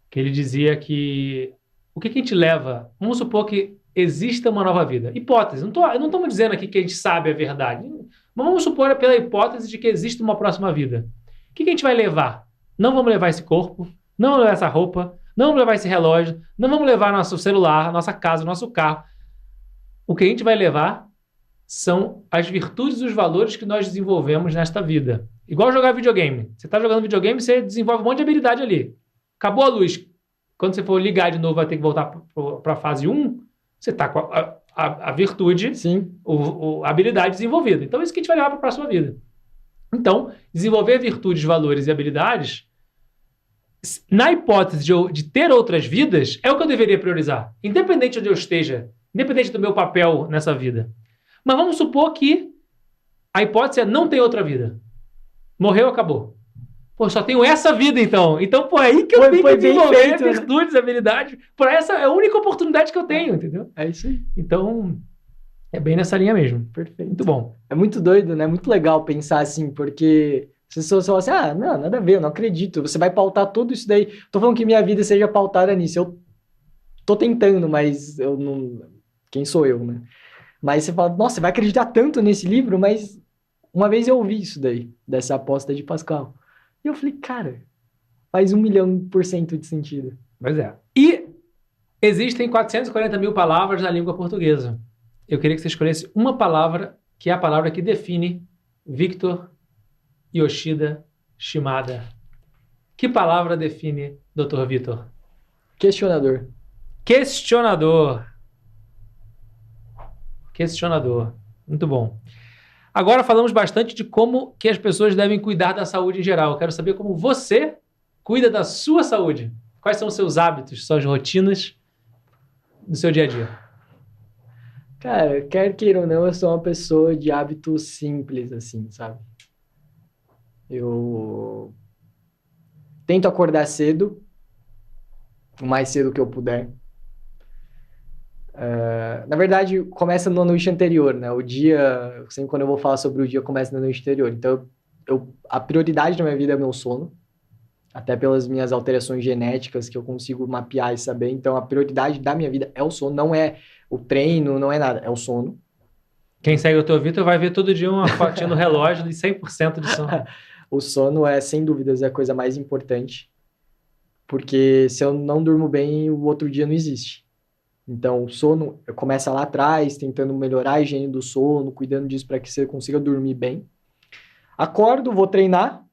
que ele dizia que o que a gente leva? Vamos supor que exista uma nova vida. Hipótese. Não estamos dizendo aqui que a gente sabe a verdade. Mas vamos supor pela hipótese de que existe uma próxima vida. O que a gente vai levar? Não vamos levar esse corpo, não vamos levar essa roupa, não vamos levar esse relógio, não vamos levar nosso celular, nossa casa, nosso carro. O que a gente vai levar são as virtudes e os valores que nós desenvolvemos nesta vida. Igual jogar videogame. Você está jogando videogame, você desenvolve um monte de habilidade ali. Acabou a luz. Quando você for ligar de novo, vai ter que voltar para a fase 1, você está com a virtude, Sim. A habilidade desenvolvida. Então, é isso que a gente vai levar para a próxima vida. Então, desenvolver virtudes, valores e habilidades, na hipótese de ter outras vidas, é o que eu deveria priorizar. Independente de onde eu esteja, independente do meu papel nessa vida. Mas vamos supor que a hipótese é não ter outra vida. Morreu, acabou. Pô, só tenho essa vida, então. Então, pô, é aí que eu tenho que desenvolver virtudes, habilidades. Por essa é a única oportunidade que eu tenho, entendeu? É isso aí. Então, é bem nessa linha mesmo. Perfeito. Muito bom. É muito doido, né? Muito legal pensar assim, porque as pessoas falam assim, não, nada a ver, eu não acredito. Você vai pautar tudo isso daí. Tô falando que minha vida seja pautada nisso. Eu tô tentando, mas eu não... Quem sou eu, né? Mas você fala, nossa, você vai acreditar tanto nesse livro? Mas uma vez eu ouvi isso daí, dessa aposta de Pascal. E eu falei, cara, faz 1.000.000% de sentido. Pois é. E existem 440 mil palavras na língua portuguesa. Eu queria que você escolhesse uma palavra, que é a palavra que define Victor Yoshida Shimada. Que palavra define Dr. Vitor? Questionador. Questionador. Questionador. Muito bom. Agora falamos bastante de como que as pessoas devem cuidar da saúde em geral. Eu quero saber como você cuida da sua saúde. Quais são os seus hábitos, suas rotinas do seu dia a dia? Cara, quer queira ou não, eu sou uma pessoa de hábitos simples, assim, sabe? Eu tento acordar cedo, o mais cedo que eu puder. Na verdade, começa na noite anterior, né? O dia, sempre quando eu vou falar sobre o dia, começa na noite anterior. Então, a prioridade da minha vida é o meu sono, até pelas minhas alterações genéticas que eu consigo mapear e saber. Então, a prioridade da minha vida é o sono, não é o treino, não é nada, é o sono. Quem segue o teu Vitor vai ver todo dia uma fotinha no relógio de 100% de sono. O sono é, sem dúvidas, a coisa mais importante, porque se eu não durmo bem, o outro dia não existe. Então, o sono começa lá atrás, tentando melhorar a higiene do sono, cuidando disso para que você consiga dormir bem. Acordo, vou treinar.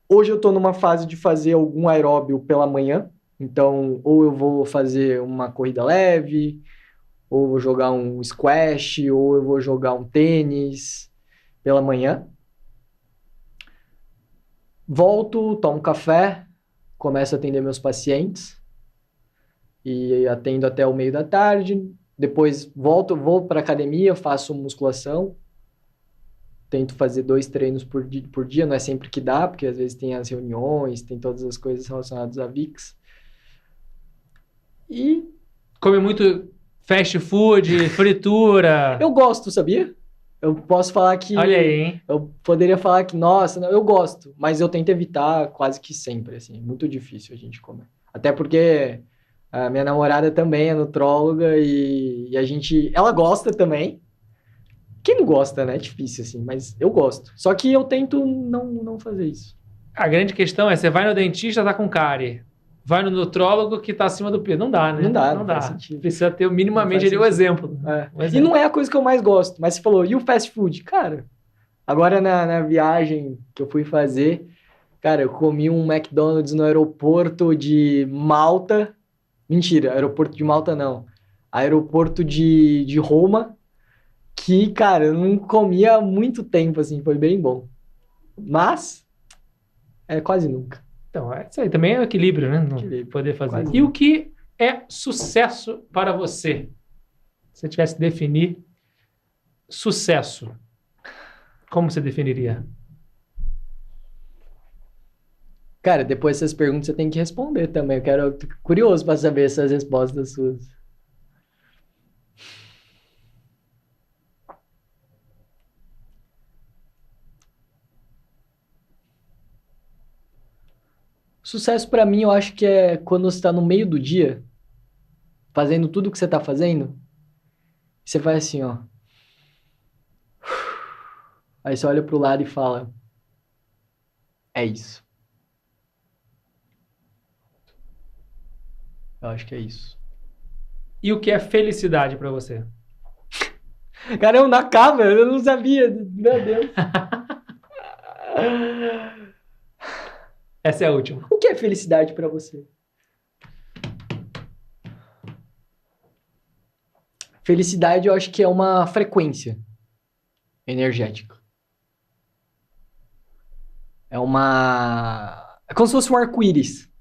Hoje eu estou numa fase de fazer algum aeróbio pela manhã. Então, ou eu vou fazer uma corrida leve, ou vou jogar um squash, ou eu vou jogar um tênis pela manhã. Volto, tomo café, começo a atender meus pacientes. E atendo até o meio da tarde, depois vou para academia, faço musculação, tento fazer 2 treinos por dia, não é sempre que dá, porque às vezes tem as reuniões, tem todas as coisas relacionadas a VIX. E... Come muito fast food, fritura. Eu gosto, sabia? Eu posso falar que... Olha aí, hein? Eu poderia falar que, nossa, não, eu gosto, mas eu tento evitar quase que sempre, assim, muito difícil a gente comer. Até porque... A minha namorada também é nutróloga e ela gosta também. Quem não gosta, né? É difícil, assim, mas eu gosto. Só que eu tento não fazer isso. A grande questão é, você vai no dentista, tá com cárie. Vai no nutrólogo que tá acima do peso. Não dá, né? Não dá. Sentido. Precisa ter minimamente ali o exemplo. E não é a coisa que eu mais gosto. Mas você falou, e o fast food? Cara, agora na viagem que eu fui fazer, cara, eu comi um McDonald's no aeroporto de Malta. Mentira, aeroporto de Malta não. Aeroporto de Roma, que, cara, eu não comia há muito tempo, assim, foi bem bom. Mas, quase nunca. Então, isso aí também é o equilíbrio, né? Poder fazer. Quase. E o que é sucesso para você? Se você tivesse que definir sucesso, como você definiria? Cara, depois dessas perguntas você tem que responder também. Tô curioso para saber essas respostas suas. Sucesso pra mim, eu acho que é quando você tá no meio do dia, fazendo tudo que você tá fazendo, você faz assim, ó. Aí você olha pro lado e fala, é isso. Eu acho que é isso. E o que é felicidade pra você? Caramba, na cava, eu não sabia. Meu Deus. Essa é a última. O que é felicidade pra você? Felicidade, eu acho que é uma frequência energética. É uma... É como se fosse um arco-íris.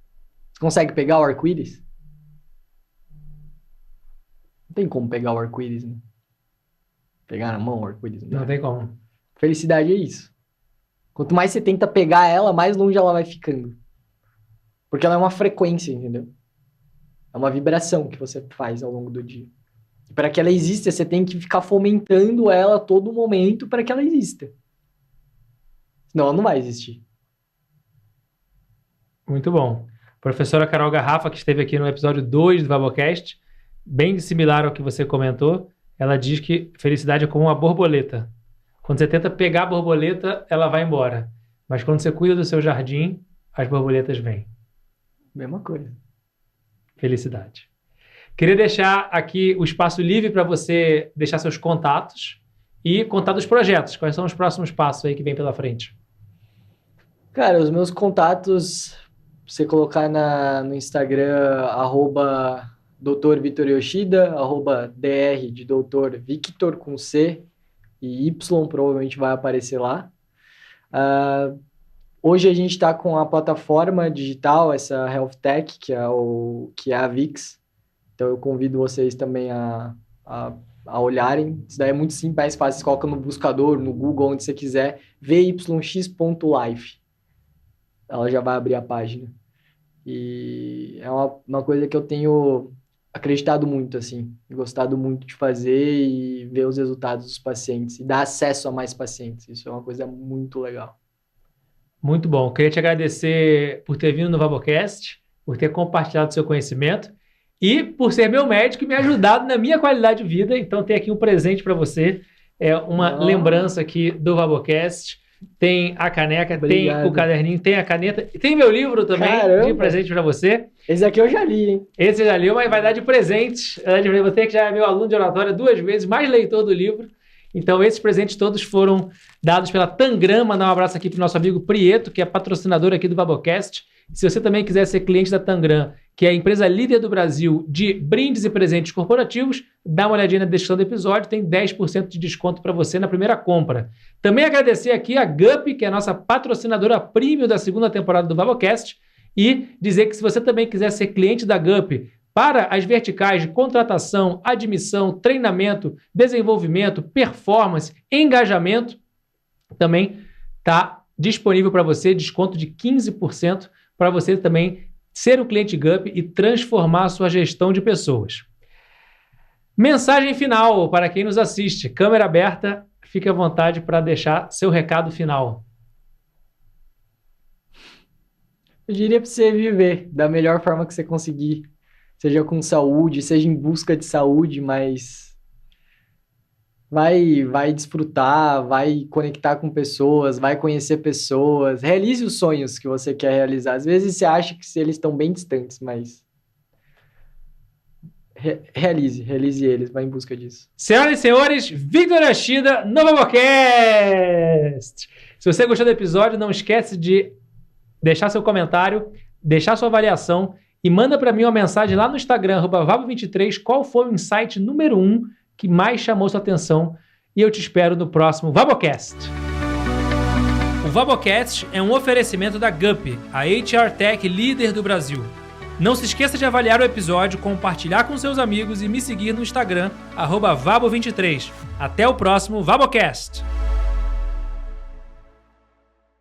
Você consegue pegar o arco-íris? Não tem como pegar o arco-íris, né? Pegar na mão o arco-íris. Não tem como. Felicidade é isso. Quanto mais você tenta pegar ela, mais longe ela vai ficando. Porque ela é uma frequência, entendeu? É uma vibração que você faz ao longo do dia. E para que ela exista, você tem que ficar fomentando ela a todo momento para que ela exista. Senão ela não vai existir. Muito bom. Professora Carol Garrafa, que esteve aqui no episódio 2 do Vabocast, bem similar ao que você comentou, ela diz que felicidade é como uma borboleta. Quando você tenta pegar a borboleta, ela vai embora. Mas quando você cuida do seu jardim, as borboletas vêm. Mesma coisa. Felicidade. Queria deixar aqui o espaço livre para você deixar seus contatos e contar dos projetos. Quais são os próximos passos aí que vem pela frente? Cara, os meus contatos, você colocar no Instagram, @Dr. Vitor Yoshida, @Dr de Dr. Victor com C e Y, provavelmente vai aparecer lá. Hoje a gente está com a plataforma digital, essa Health Tech, que é a VIX. Então eu convido vocês também a olharem. Isso daí é muito simples, mais fácil. Você coloca no buscador, no Google, onde você quiser, vyx.life. Ela já vai abrir a página. E é uma coisa que eu tenho acreditado muito, assim. Gostado muito de fazer e ver os resultados dos pacientes. E dar acesso a mais pacientes. Isso é uma coisa muito legal. Muito bom. Queria te agradecer por ter vindo no Vabocast, por ter compartilhado seu conhecimento e por ser meu médico e me ajudado na minha qualidade de vida. Então tem aqui um presente para você. É uma lembrança aqui do Vabocast. Tem a caneca, Obrigado. tem o caderninho, tem a caneta e tem meu livro também. Caramba. De presente para você. Esse aqui eu já li, hein? Esse já leu, mas vai dar de presente. Você que já é meu aluno de oratória 2 vezes, mais leitor do livro. Então, esses presentes todos foram dados pela Tangram. Mandar um abraço aqui para o nosso amigo Prieto, que é patrocinador aqui do Vabocast. Se você também quiser ser cliente da Tangram, que é a empresa líder do Brasil de brindes e presentes corporativos, dá uma olhadinha na descrição do episódio, tem 10% de desconto para você na primeira compra. Também agradecer aqui a GUP, que é a nossa patrocinadora premium da segunda temporada do Vabocast, e dizer que se você também quiser ser cliente da GUP para as verticais de contratação, admissão, treinamento, desenvolvimento, performance, engajamento, também está disponível para você, desconto de 15% para você também ser um cliente GUP e transformar a sua gestão de pessoas. Mensagem final para quem nos assiste. Câmera aberta, fique à vontade para deixar seu recado final. Eu diria para você viver da melhor forma que você conseguir. Seja com saúde, seja em busca de saúde, mas vai desfrutar, vai conectar com pessoas, vai conhecer pessoas, realize os sonhos que você quer realizar. Às vezes você acha que eles estão bem distantes, mas realize eles, vai em busca disso. Senhoras e senhores, Victor Yoshida no Vabocast! Se você gostou do episódio, não esquece de deixar seu comentário, deixar sua avaliação e manda para mim uma mensagem lá no Instagram, @Vabo23, qual foi o insight número 1 que mais chamou sua atenção. E eu te espero no próximo Vabocast. O Vabocast é um oferecimento da GUP, a HR Tech líder do Brasil. Não se esqueça de avaliar o episódio, compartilhar com seus amigos e me seguir no Instagram, @Vabo23. Até o próximo Vabocast!